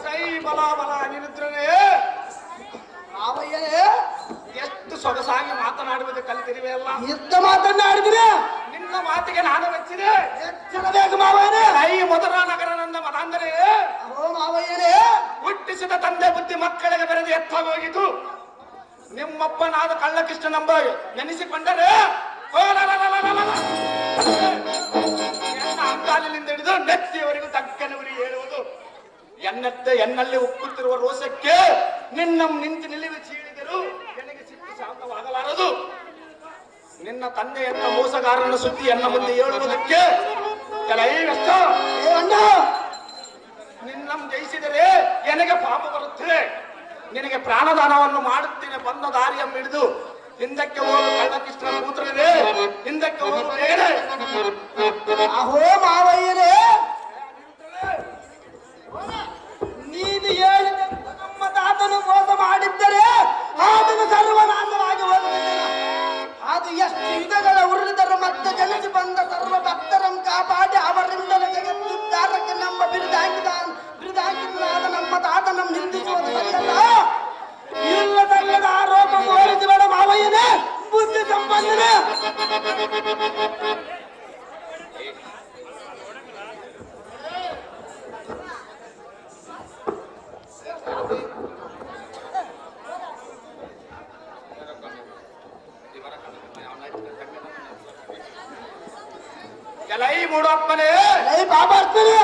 ಸೈ ಬಲ ಬಲ ನಿರುದ್ರನೇ, ಮಾವಯ್ಯರೇ, ಎಷ್ಟು ಸೊಗಸಾಗಿ ಮಾತನಾಡುವುದು ಕಲಿತಿರುವೆ ಅಲ್ಲ. ಯುದ್ಧ ಮಾತನಾಡಿದ್ರೆ ನಿನ್ನ ಮಾತಿಗೆ ನಾನು ಮೆಚ್ಚಿದೆ. ಎಚ್ಚರ ಬೇಕು ಮಾವಯ್ಯರೇ. ಸೈ ಮಧುರ ನಗರ ನನ್ನ ಮತಾಂದರೆ ಓ ಮಾವಯ್ಯರೇ, ಹುಟ್ಟಿಸಿದ ತಂದೆ ಬುದ್ಧಿ ಮಕ್ಕಳಿಗೆ ಬೆರೆದು ಎತ್ತಾಗೋಗಿತು. ನಿಮ್ಮಪ್ಪನಾದ ಕಳ್ಳಕೃಷ್ಣನೆಂಬ ನೆನೆಸಿಕೊಂಡರೆ ಎನ್ನ ಅಂಗಾಲಿನಿಂದ ಹಿಡಿದು ನೆತ್ತಿಯವರೆಗೂ ತಕ್ಕನೆ ಉರಿ ಹೇಳುವುದು. ಎನ್ನಲ್ಲಿ ಉಕ್ಕುತ್ತಿರುವ ರೋಷಕ್ಕೆ ನಿಂತು ನಿಲ್ಲಿವಿ ಚೀಳಿದರು ನನಗೆ ಸಿಟ್ಟು ಶಾಂತವಾಗಲಾರದು. ನಿನ್ನ ತಂದೆಯನ್ನ ಮೋಸಗಾರನ ಸುದ್ದಿ ಎನ್ನ ಮುಂದೆ ಹೇಳುವುದಕ್ಕೆ ನಿನ್ನ ಜಯಿಸಿದರೆ ನನಗೆ ಪಾಪ ಬರುತ್ತದೆ. ನಿನಗೆ ಪ್ರಾಣದಾನವನ್ನು ಮಾಡುತ್ತೇನೆ. ಬಂದ ದಾರಿಯನ್ನು ಹಿಡಿದು ಹಿಂದಕ್ಕೆ ಹೋಗು. ಕಳ್ಳಕೃಷ್ಣನ ಪುತ್ರನೇ, ಹಿಂದಕ್ಕೆ ಹೋಗು ಬೇಡ. ಅಹೋ ಮಾವಯ್ಯರೇ, ನೀನು ಹೇಳಿದ ನಮ್ಮ ತಾತನು ಮೋಸ ಮಾಡಿದ್ದರೆ ಅದನ್ನು ಸರ್ವನಾಶವಾಗಿ ಹೋಗುತ್ತದೆ. ಅದು ಎಷ್ಟು ವಿಧಗಳ ಉರುಳಿದರು ಮತ್ತೆ ಜನಿಸಿ ಬಂದ ಸರ್ವ ಭಕ್ತರನ್ನು ಕಾಪಾಡಿ ಅವರಿಂದಲೇ ಜಗತ್ತುದ್ಧಾರಕ್ಕೆ ನಮ್ಮ ಬಿರುದಾಕಿದ ನಮ್ಮ ತಾತನ ನಿಂದಿಸುವುದು ಸರಿಯಲ್ಲ. ಇಲ್ಲದಲ್ಲದ ಆರೋಪ ಹೋಲಿಸಬೇಡ ಮಾವಯ್ಯನೇ, ಬುದ್ಧಿ ಸಂಪನ್ನನೇ. ಎಲೈ ಮೂಡಪ್ಪನೇ, ಬಾಬಾ ಅರ್ಥನೇ,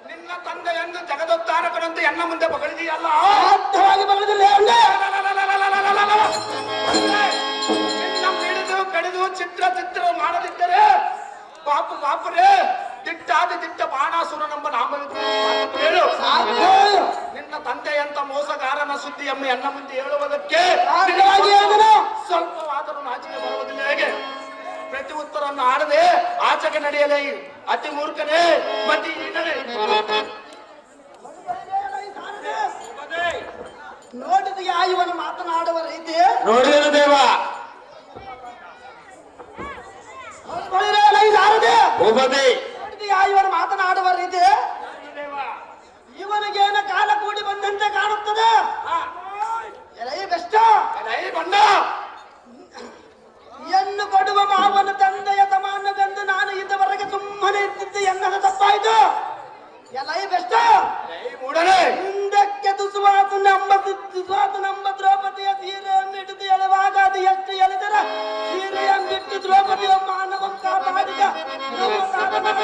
ನಿನ್ನ ತಂದೆಯನ್ನು ಜಗದೋದ್ಧಾರಕನಂತೆ ಎನ್ನ ಮುಂದೆ ಬಗಳಿದೆಯಲ್ಲ. ಅರ್ಥವಾಗಿ ಬರಲಿಲ್ಲ. ನಿನ್ನ ಹಿಡಿದು ಕಡಿದು ಚಿತ್ರ ಮಾಡದಿದ್ದರೆ ಪಾಪರೇ, ದಿಟ್ಟ ಬಾಣಾಸುರನೆಂಬ ನಾಮವಿದ್ದು ಹೇಳು. ನಿನ್ನ ತಂದೆಯಂತ ಮೋಸಗಾರನ ಸುದ್ದಿಯನ್ನು ಎನ್ನ ಮುಂದೆ ಹೇಳುವುದಕ್ಕೆ ಸ್ವಲ್ಪವಾದರೂ ನಾಚಿಕೆ ಬರುವುದಿಲ್ಲ. ಹೇಗೆ ಪ್ರತಿ ಉತ್ತರವನ್ನು ಆಡದೆ ಆಚೆಗೆ ನಡೆಯಲೇ ಅತಿ ಮೂರ್ಖನೇ, ಮತಿ ಈಗಲೇ. ನೋಡಿದ ಇವನು ಮಾತನಾಡುವ ರೀತಿ ನೋಡಿದನು ದೇವ. ಭೂಪತಿ, ಇವನು ಮಾತನಾಡುವ ರೀತಿ ಇವನಿಗೇನ ಕಾಲ ಕೂಡಿ ಬಂದಂತೆ ಕಾಣುತ್ತದೆ. ಎಲೈ ಬೆಷ್ಟ, ಎಲೈ ಬಂಡ, ಎನ್ನು ಕೊಡುವ ಮಾವನ ತಂದೆಯ ಸಮಾನವೆಂದು ನಾನು ಇದುವರೆಗೆ ಸುಮ್ಮನೆ ಇದ್ದಿದ್ದು ಎನ್ನದ ತಪ್ಪಾಯ್ತು. ಎಲೈ ಬೆಷ್ಟ, ಮೂಡನೆ ಹಿಂದಕ್ಕೆ ದುಸುವಾತು ನಮ್ಮ ದ್ರೌಪದಿಯ ಸೀರೆಯನ್ನು ಹಿಡಿದು ಎಳೆವಾಗ ಅದು ಎಷ್ಟು ಎಳೆದರ ಸೀರೆಯನ್ನು ಬಿಟ್ಟು ದ್ರೌಪದಿಯ ಮಾನವ ಕಾಪಾಡಿದ ನಮ್ಮ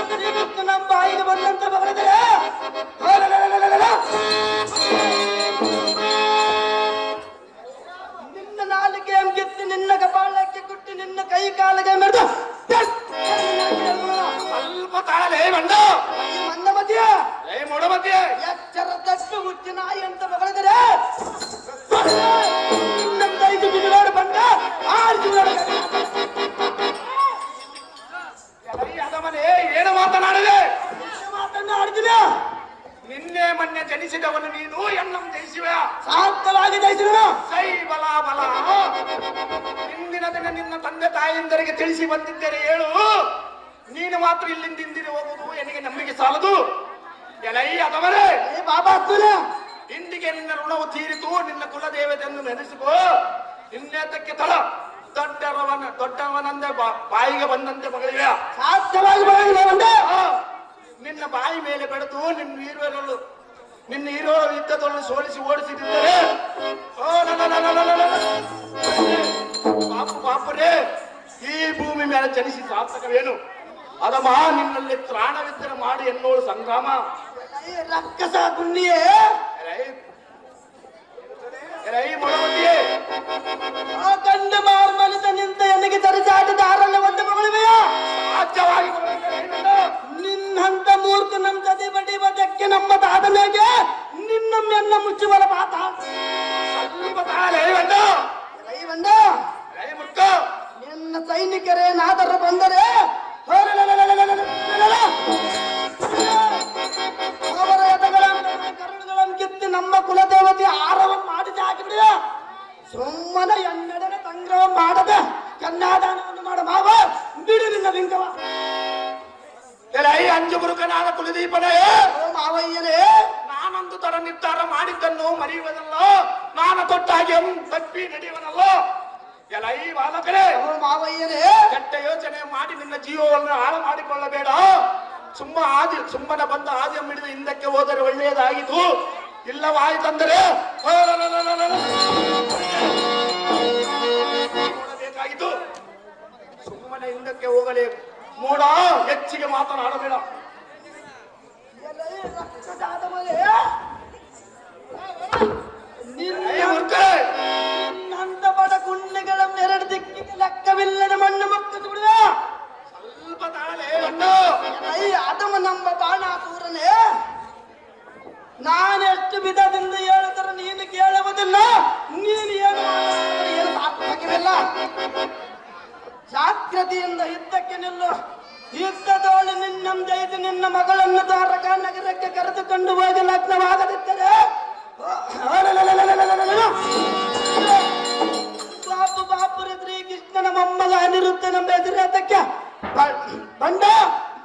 ಸಾರ್ಥವಾಗಿ ಜಯಿಸಿದನು. ಸೈ ಬಲ ಬಲ. ಇಂದಿನ ದಿನ ನಿನ್ನ ತಂದೆ ತಾಯಿಯಂದರಿಗೆ ತಿಳಿಸಿ ಬಂದಿದ್ದೇನೆ ಹೇಳು. ನೀನು ಮಾತ್ರ ಇಲ್ಲಿಂದ ಹಿಂದಿನ ಹೋಗುವುದು ಎನಿಗೆ ನಂಬಿಕೆ ಸಾಲದು. ಎಲೈ ಅದವರೇ ಬಾಬಾ ಅತ್ತುನ ಇಂದಿಗೆ ನಿನ್ನ ಋಣವು ತೀರಿತು. ನಿನ್ನ ಕುಲದೇವತೆಯನ್ನು ನೆನೆಸಿಕೋ. ಇನ್ನೇತಕ್ಕೆ ತಳ ದೊಡ್ಡವನಂದೆ ಬಾಯಿಗೆ ಬಂದಂತೆ ಮಗಳಿವೆ. ಸಾರ್ಥವಾಗಿ ಬರಲಿಲ್ಲ. ನಿನ್ನ ಬಾಯಿ ಮೇಲೆ ಬೆಳೆದು ನಿನ್ನ ಹೀರೋ ಯುದ್ಧದೊಳಗೆ ಸೋಲಿಸಿ ಓಡಿಸಿದ್ದರೆ ಪಾಪರೇ ಈ ಭೂಮಿ ಮೇಲೆ ಜನಿಸಿ ಸಾರ್ಥಕವೇನು? ಅದಮ್ಮ ನಿನ್ನಲ್ಲಿ ತ್ರಾಣವಿದ್ದರೆ ಮಾಡಿ ಎನ್ನೋಳು ಸಂಗ್ರಾಮ. ರಕ್ಕಸ ಗುಂಡಿಯೇ ಮೊಳವಟ್ಟಿಯೇ ಆ ಕಂಡ ಮಾರ್ಮನಿತ ನಿಂತ ಎನಗೆ ತರಿಸಾಟದ ಆರಲ್ಲ ಒಂದು ಮಗಳಿವೆಯ ಸಾಧ್ಯವಾಗಿ ನಿನ್ನಂತ ಮೂರ್ಖ ನಮ್ಮ ಕದೆ ಬಡಿ ಬದಕ್ಕೆ ನಮ್ಮ ತಾತನೆಗೆ ನಿನ್ನಮ್ಮೆನ್ನ ಮುಚ್ಚುವಲ ಪಾತ ನಿನ್ನ ಸೈನಿಕರೇನಾದರೂ ಬಂದರೆ ಅವರ ಎದೆಗಳನ್ನು ಕರುಳುಗಳನ್ನು ಕಿತ್ತಿ ನಮ್ಮ ಕುಲದೇವತೆ ಆರವನ್ನು ಮಾಡಿದ ಹಾಕಿಬಿಡಿಯ. ಸುಮ್ಮನೆ ಎನ್ನಡನೆ ಸಂಗ್ರಹ ಮಾಡದ ಕನ್ಯಾದಾನವನ್ನು ಮಾಡ ಮಾವ ಬಿಡು ನಿನ್ನ ಬಿಂಕವ. ಅಂಜು ಬುರುಕನಾದ ಕುಲದೀಪನೇ ಮಾವಯ್ಯನೇ ನಾನೊಂದು ತರ ನಿರ್ಧಾರ ಮಾಡಿದ್ದನ್ನು ಮರೆಯುವುದಲ್ಲ. ನಾನು ತೊಟ್ಟಾಗಿ ತಪ್ಪಿ ನಡೆಯುವನಲ್ಲ. ಎಲೈ ಬಾಲಕರೇ ಮಾವಯ್ಯನೇ ಕೆಟ್ಟ ಯೋಚನೆ ಮಾಡಿ ನಿನ್ನ ಜೀವವನ್ನು ಹಾಳು ಮಾಡಿಕೊಳ್ಳಬೇಡ. ಸುಮ್ಮನೆ ಬಂದ ಆದಿ ಮಿಡಿದು ಹಿಂದಕ್ಕೆ ಹೋದರೆ ಒಳ್ಳೆಯದಾಗಿತ್ತು. ಇಲ್ಲವಾಯಿತಂದರೆ ನೋಡಬೇಕಾಗಿತ್ತು. ಸುಮ್ಮನೆ ಹಿಂದಕ್ಕೆ ಹೋಗಲೇ ಮೂಡ. ಹೆಚ್ಚಿಗೆ ಮಾತನಾಡಬೇಡ. ನಿನ್ನಂತ ಬಡ ಗುಂಡೆಗಳ ಎರಡು ದಿಕ್ಕಿಗೆ ಲೆಕ್ಕವಿಲ್ಲದ ಮಣ್ಣು ಮುಕ್ಕಿತು ಬಿಡುವ. ಸ್ವಲ್ಪ ತಾಳೆ ಅದಮ ನಮ್ಮ ಬಾಣಾಸೂರನೇ. ನಾನೆಷ್ಟು ವಿಧದಿಂದ ಹೇಳಿದರೆ ನೀನು ಕೇಳುವುದಿಲ್ಲ. ನೀನು ಏನು ಸಾರ್ಥಕವಿಲ್ಲ. ಜಾಗೃತಿಯಿಂದ ಯುದ್ಧಕ್ಕೆ ನಿಲ್ಲು. ಯುದ್ಧದೋಳು ನಿನ್ನಂದೈದು ನಿನ್ನ ಮಗಳನ್ನು ದ್ವಾರಕಾ ನಗರಕ್ಕೆ ಕರೆದುಕೊಂಡು ಹೋಗಿ ಲಗ್ನವಾಗದಿದ್ದರೆ ಬಾಪುರ ಶ್ರೀಕೃಷ್ಣನ ಮೊಮ್ಮಗ ಅನಿರುದ್ಧ ನಮ್ಮ ಎದುರೇತಕ್ಕೆ ಬಂಡ.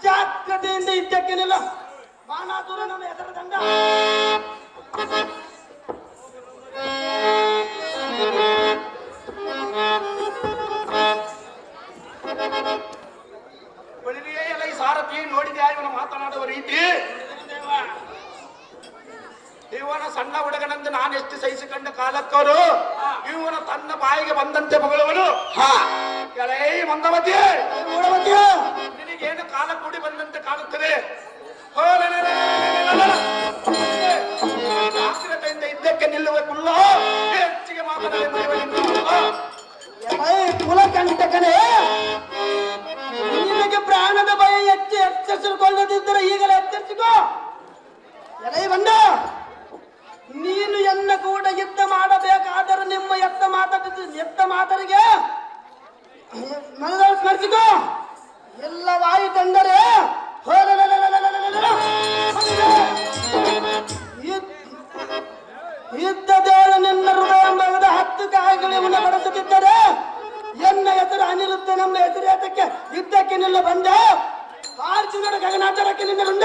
ಜಾಗೃತಿಯಿಂದ ಯುದ್ಧಕ್ಕೆ ನಿಲ್ಲ. ಬಾಣಾಸುರ ನಮ್ಮ ಹೆಸರ ದಂಡ. ಬಳಿರಿಯೇ ಸಾರಥಿ ನೋಡಿದ್ಯಾ ಇವನ ಮಾತನಾಡುವ ರೀತಿ? ಇವನ ಸಣ್ಣ ಹುಡುಗನಂತೆ ನಾನು ಎಷ್ಟು ಸಹಿಸಿಕೊಂಡ ಕಾಲಕ್ಕವರು ಇವನ ತನ್ನ ಬಾಯಿಗೆ ಬಂದಂತೆ ಮಗಳವನು. ಎಲೈ ಮಂದಮತಿ ನಿನಗೇನು ಕಾಲ ಕೂಡಿ ಬಂದಂತೆ ಕಾಣುತ್ತದೆ. ಜಾಗ್ರತೆಯಿಂದ ಇದ್ದಕ್ಕೆ ನಿಲ್ಲುವುದಿಲ್ಲ. ಹೆಚ್ಚಿಗೆ ಕುಲಕಂಟಕನೇ ನಿನಗೆ ಪ್ರಾಣದ ಭಯ ಎಚ್ಚರಿಸಿಕೊಳ್ಳದಿದ್ದರೆ ಈಗಲೇ ಎಚ್ಚರಿಸಿಕೋ. ಎಲೈ ಬಂಡ ನೀನು ಎನ್ನ ಕೂಡ ಯುದ್ಧ ಮಾಡಬೇಕಾದರೆ ನಿಮ್ಮ ಎತ್ತ ಮಾತರಿಗೆ ಮನದಲ್ಲಿ ಸ್ಮರಿಸಿಕೋ. ಎಲ್ಲವಾಯಿತೆಂದರೆ ಯುದ್ಧದೇಳು ನಿನ್ನ ಹೃದಯ ಎಂಬ 10 ಕಾಯಿಗಳಿವನ್ನ ಬಡಿಸುತ್ತಿದ್ದರೆ ಎನ್ನ ಹೆಸರು ಅನಿರುದ್ಧ ನಮ್ಮ ಹೆಸರೇತಕ್ಕೆ ಯುದ್ಧಕ್ಕೆ ನಿಲ್ಲ ಬಂದ. ಆರ್ಜುನರ ಗಗನಾಚಾರಕ್ಕೆ ನಿನ್ನ ಬಂದ.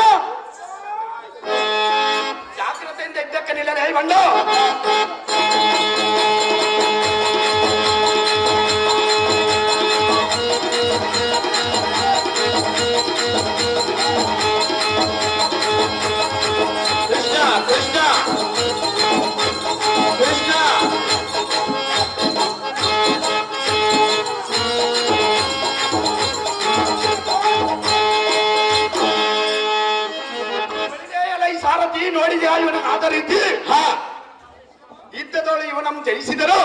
ಜಾಗ್ರತೆಯಿಂದ ಇದ್ದಕ್ಕೆ ನಿಲ್ಲಲೇ ಬಂಡ. ಕೃಷ್ಣ ಕೃಷ್ಣ ಕೃಷ್ಣ ಸಾರಥಿ ನೋಡಿದ್ಯಾ ಇವನ ಆದ ರೀತಿ? ಯುದ್ಧದೊಳು ಇವನನ್ನು ಜಯಿಸಿದರು.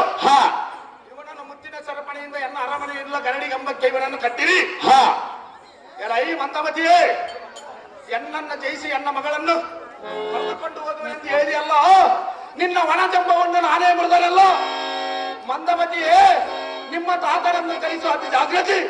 ಇವನನ್ನು ಮುತ್ತಿನ ಸರಪಣಿಯಿಂದ ಎನ್ನ ಅರಮನೆಯಿಂದ ಗರಡಿ ಗಂಬಕ್ಕೆ ಇವನನ್ನು ಕಟ್ಟಿರಿ. ಎಲೈ ಮಂದಮತಿಯೇ ಎನ್ನನ್ನು ಜಯಿಸಿ ಎನ್ನ ಮಗಳನ್ನು ಕರೆದುಕೊಂಡು ಹೋಗುವನೆಂದು ಹೇಳಿದೆಯಲ್ಲ. ನಿನ್ನ ಒಣ ಜಂಬವನ್ನು ನಾನೇ ಮುರಿದರಲ್ಲ. ಮಂದಮತಿಯೇ ನಿಮ್ಮ ತಾತನನ್ನು ಕಲಿಸುವ ಅತಿ ಜಾಗೃತಿ.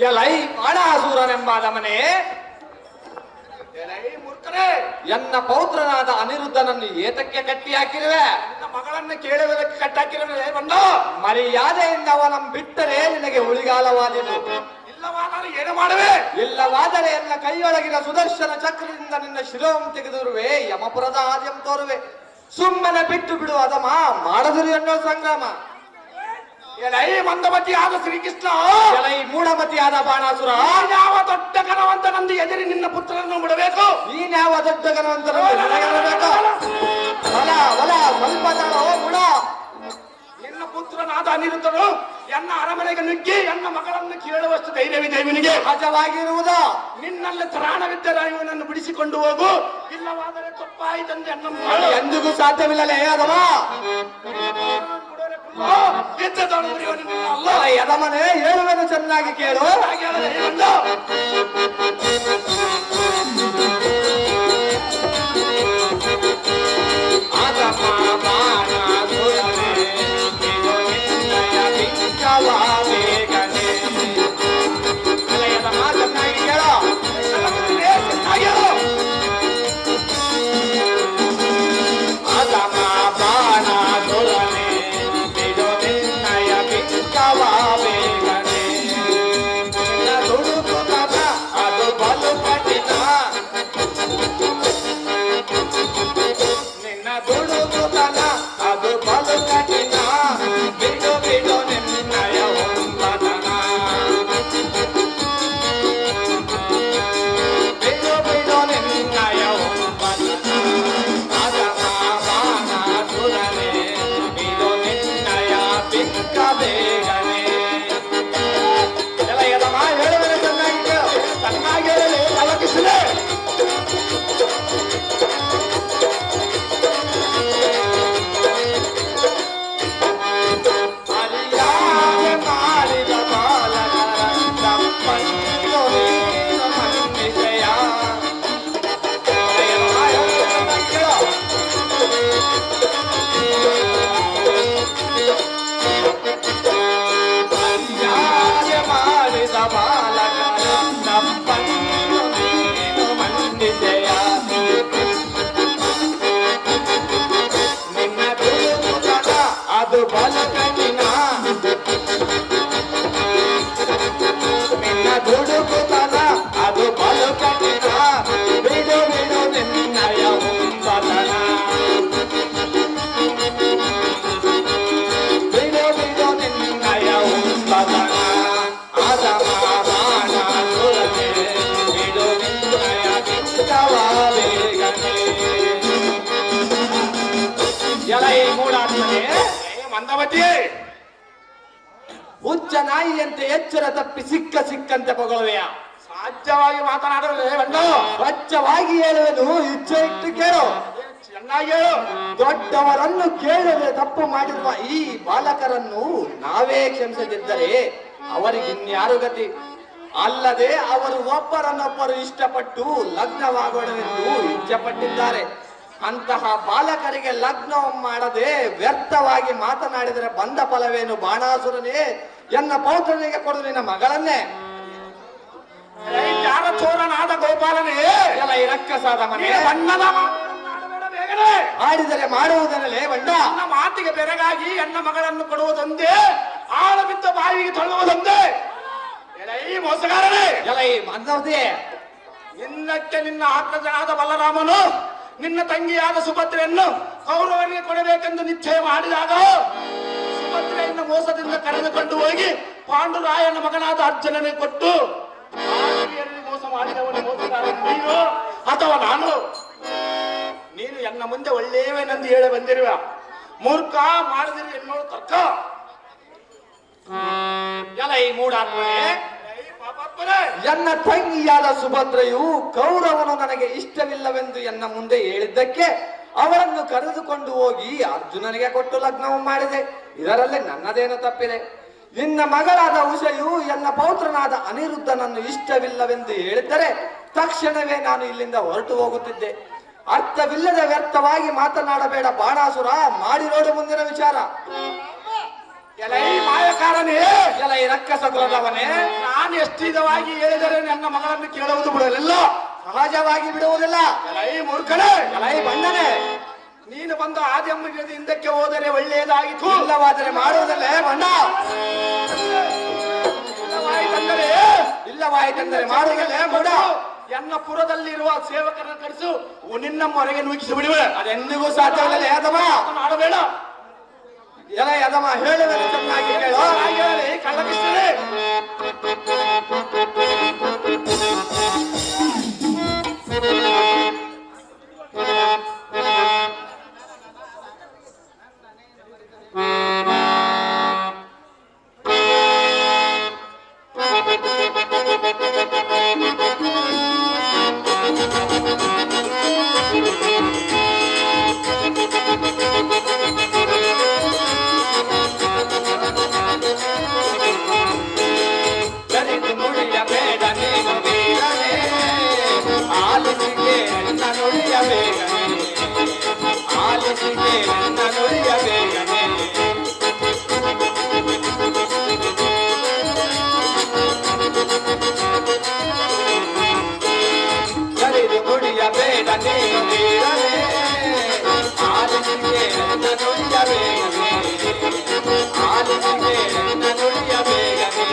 ಎಲೈ ಬಾಣಾಸುರನೆಂಬ ಮನೆ ಎಲೈ ಮೂರ್ಖರೇ, ಎನ್ನ ಪೌತ್ರನಾದ ಅನಿರುದ್ಧನನ್ನು ಏತಕ್ಕೆ ಕಟ್ಟಿ ಹಾಕಿರುವೆ? ನಿನ್ನ ಮಗಳನ್ನು ಕೇಳುವುದಕ್ಕೆ ಕಟ್ಟಾಕಿರಲೇ ಬಂದು. ಮರ್ಯಾದೆಯಿಂದ ಅವನ ಬಿಟ್ಟರೆ ನಿನಗೆ ಉಳಿಗಾಲವಾದೀತು. ಇಲ್ಲವಾದರೆ ಏನು ಮಾಡುವೆ? ಇಲ್ಲವಾದರೆ ಎನ್ನ ಕೈಯೊಳಗಿನ ಸುದರ್ಶನ ಚಕ್ರದಿಂದ ನಿನ್ನ ಶಿರವನ್ನು ತೆಗೆದಿರುವೆ, ಯಮಪುರದ ಆದ್ಯಂ ತೋರುವೆ. ಸುಮ್ಮನೆ ಬಿಟ್ಟು ಬಿಡು ಅದಮ, ಮಾಡದಿರು ಎನ್ನೋ ಸಂಗ್ರಾಮ. ಎಲೈ ಮಂದಮತಿ ಆದ ಶ್ರೀಕೃಷ್ಣ, ಎಲೈ ಮೂಢಮತಿಯಾದ ಬಾಣಾಸುರ, ಯಾವ ದೊಡ್ಡ ಕನವಂತನಂದು ಎದುರಿ ನಿನ್ನ ಪುತ್ರನನ್ನು ಬಿಡಬೇಕು? ನೀನ್ಯಾವ ದೊಡ್ಡ ಗಣವಂತರು? ಹೊಲ ಹೊಲ ಸ್ವಲ್ಪ ತಡೋ ಮುಡ. ನಿನ್ನ ಪುತ್ರನಾದ ಅನಿರುದ್ಧನು ಎನ್ನ ಅರಮನೆಗೆ ನುಗ್ಗಿ ಎನ್ನ ಮಗಳನ್ನು ಕೇಳುವಷ್ಟು ಧೈರ್ಯವಿದೆ ಇವನಿಗೆ. ಸಹಜವಾಗಿರುವುದ ನಿನ್ನಲ್ಲಿ ತ್ರಾಣವಿದ್ದರೆ ಇವನನ್ನು ಬಿಡಿಸಿಕೊಂಡು ಹೋಗು, ಇಲ್ಲವಾದರೆ ತಪ್ಪಾಯಿತಂದು ಎನ್ನ ಎಂದಿಗೂ ಸಾಧ್ಯವಿಲ್ಲಲೇ ಅದಮ. ಯದಮನೆ ಹೇಳುವೆನು ಚೆನ್ನಾಗಿ ಕೇಳು. ಮಂದಮತಿ, ಹುಚ್ಚ ನಾಯಿಯಂತೆ ಎಚ್ಚರ ತಪ್ಪಿ ಸಿಕ್ಕಂತೆ ಪೊಗಳುವೆಯ. ಸಾಧ್ಯವಾಗಿ ಮಾತನಾಡಲೇ ಬಂದು ಸ್ವಚ್ಛವಾಗಿ ಹೇಳುವೆನು, ಇಚ್ಛೆ ಇಟ್ಟು ಕೇಳು. ಚೆನ್ನಾಗಿ ಹೇಳು. ದೊಡ್ಡವರನ್ನು ಕೇಳದೆ ತಪ್ಪು ಮಾಡಿರುವ ಈ ಬಾಲಕರನ್ನು ನಾವೇ ಕ್ಷಮಿಸದಿದ್ದರೆ ಅವರಿಗಿನ್ಯಾರು ಗತಿ? ಅಲ್ಲದೆ ಅವರು ಒಬ್ಬರನ್ನೊಬ್ಬರು ಇಷ್ಟಪಟ್ಟು ಲಗ್ನವಾಗೋಣವೆಂದು ಇಚ್ಛೆ ಪಟ್ಟಿದ್ದಾರೆ. ಅಂತಹ ಬಾಲಕರಿಗೆ ಲಗ್ನ ಮಾಡದೆ ವ್ಯರ್ಥವಾಗಿ ಮಾತನಾಡಿದರೆ ಬಂದ ಫಲವೇನು? ಬಾಣಾಸುರನೇ, ಎನ್ನ ಪೌತ್ರನಿಗೆ ಕೊಡು ನಿನ್ನ ಮಗಳನ್ನೇ. ಯಾರ ಚೋರನಾದ ಗೋಪಾಲನೇ, ಎಲ್ಲ ಈ ರಕ್ಕಸಾದ ಮನೆ ಬಣ್ಣದ ಮಾತನಾಡಬೇಡ ಬೇಗನೆ. ಆಡಿದರೆ ಮಾಡುವುದನ್ನಲೇ ಬಂಡ. ನನ್ನ ಮಾತಿಗೆ ಬೆರಗಾಗಿ ಎನ್ನ ಮಗಳನ್ನು ಕೊಡುವುದೊಂದೇ, ಆಳ ಬಿದ್ದ ಬಾಯಿಗೆ ತಳ್ಳುವುದೊಂದೇ. ಎಲೈ ಮೋಸಗಾರನೇ, ಎಲೈ ಮಂದವತಿ, ನಿನ್ನಕ್ಕೆ ನಿನ್ನ ಆತ್ಮಜನಾದ ಬಲರಾಮನು ನಿನ್ನ ತಂಗಿಯಾದ ಸುಭದ್ರೆಯನ್ನು ಕೌರವನಿಗೆ ಕೊಡಬೇಕೆಂದು ನಿಶ್ಚಯ ಮಾಡಿದಾಗ ಸುಭದ್ರೆಯನ್ನು ಮೋಸದಿಂದ ಕರೆದುಕೊಂಡು ಹೋಗಿ ಪಾಂಡುರಾಯನ ಮಗನಾದ ಅರ್ಜುನನಿಗೆ ಕೊಟ್ಟು ಆಕೆಯಲ್ಲಿ ಮೋಸ ಮಾಡಿದವನು ಮೋಸಗಾರ ನೀನು ಅಥವಾ ನಾನು? ನೀನು ಎನ್ನ ಮುಂದೆ ಒಳ್ಳೆಯವೇನೆಂದು ಹೇಳಿ ಬಂದಿರುವ ಮೂರ್ಖ ಮಾಡಿದಿರಿ ಎನ್ನೋಳು ತರ್ಕ. ಎಲ್ಲ ಈ ಮೂಢಾತ್ಮನೆ, ಪಾಪಾತ್ಮನೇ, ಎನ್ನ ತಂಗಿಯಾದ ಸುಭದ್ರೆಯು ಕೌರವನು ನನಗೆ ಇಷ್ಟವಿಲ್ಲವೆಂದು ಎನ್ನ ಮುಂದೆ ಹೇಳಿದ್ದಕ್ಕೆ ಅವರನ್ನು ಕರೆದುಕೊಂಡು ಹೋಗಿ ಅರ್ಜುನನಿಗೆ ಕೊಟ್ಟು ಲಗ್ನವು ಮಾಡಿದೆ. ಇದರಲ್ಲಿ ನನ್ನದೇನು ತಪ್ಪಿದೆ? ನಿನ್ನ ಮಗಳಾದ ಉಷೆಯು ಎನ್ನ ಪೌತ್ರನಾದ ಅನಿರುದ್ಧನನ್ನು ಇಷ್ಟವಿಲ್ಲವೆಂದು ಹೇಳಿದ್ದರೆ ತಕ್ಷಣವೇ ನಾನು ಇಲ್ಲಿಂದ ಹೊರಟು ಹೋಗುತ್ತಿದ್ದೆ. ಅರ್ಥವಿಲ್ಲದೆ ವ್ಯರ್ಥವಾಗಿ ಮಾತನಾಡಬೇಡ ಬಾಣಾಸುರ, ಮಾಡಿ ನೋಡು ಮುಂದಿನ ವಿಚಾರ. ಎಲೈ ಮಾಯಕಾರನೇ, ಎಲೈ ರಕ್ಕಸ ಕುಲದವನೇ, ನಾನು ಎಷ್ಟಿದವಾಗಿ ಹೇಳಿದರೆ ನನ್ನ ಮಗಳನ್ನು ಕೇಳುವುದು ಬಿಡಲಿಲ್ಲ, ಸಹಜವಾಗಿ ಬಿಡುವುದಿಲ್ಲ. ಎಲೈ ಮೂರ್ಖನೇ, ಎಲೈ ಬಣ್ಣನೆ, ನೀನು ಬಂದು ಆದ್ಯಮ್ಮಗೆ ಹಿಂದಕ್ಕೆ ಹೋದರೆ ಒಳ್ಳೆಯದಾಗಿತ್ತು, ಇಲ್ಲವಾದರೆ ಮಾಡುವುದಲ್ಲೇ ಬಣ್ಣ. ಇಲ್ಲವಾಯಿತೆಂದರೆ ಇಲ್ಲವಾಯಿತೆಂದರೆ ಮಾಡುವುದಲ್ಲೇ ಬಣ್ಣ. ಎನ್ನ ಪುರದಲ್ಲಿರುವ ಸೇವಕರನ್ನು ಕರೆಸು, ನಿನ್ನ ಹೊರಗೆ ನೂಕಿಸಿ ಬಿಡುವೆ. ಅದೆಂದಿಗೂ ಸಾಧ್ಯವಿಲ್ಲ ಯದಮ. ಮಾಡಬೇಡ. ಎಲ ಯದಮ ಹೇಳುವ ಚೆನ್ನಾಗಿ ಕೇಳು. ಕಳ್ಳಕಿಸ್ತದೆ. ಕರೆದು ನುಡಿಯಬೇಡ ನೀನು ಬೇಗನೆ, ಆಲಿಸಿಗೆ ನನ್ನ ನುಡಿಯ ಬೇಗನೆ, ಆಲಿಸಿಗೆ ನನ್ನ ನುಡಿಯ ಬೇಗನೆ. ಕರೆದು ನುಡಿಯಬೇಡ ನೀನು ಬೇಗನೆ, ಆಲಿಸಿಗೆ ನನ್ನ ನುಡಿಯ ಬೇಗನೆ, ಆಲಿಸಿಗೆ ನನ್ನ ನುಡಿಯ ಬೇಗನೆ.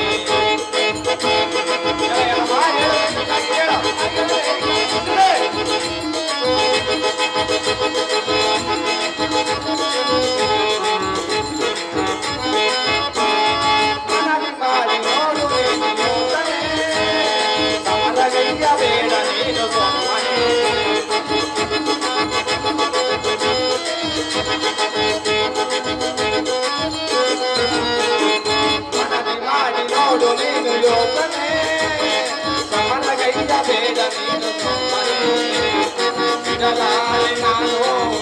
ಮಾಡಿ ನೋಡುವೆ ನೋಡನೆ, ಸಮರಗೈಯ ಬೇಡ ನೀನು ಸೊಮ್ಮನೆ. ಮನವಿ ಮಾಡಿ ನೋಡು ನೀನು ಯೋಚನೆ, ಸಮರಗೈಯ ಬೇಡ ನೀನು ಸೊಮ್ಮನೆ. ಬಿಡಲಾರೆ ನಾನು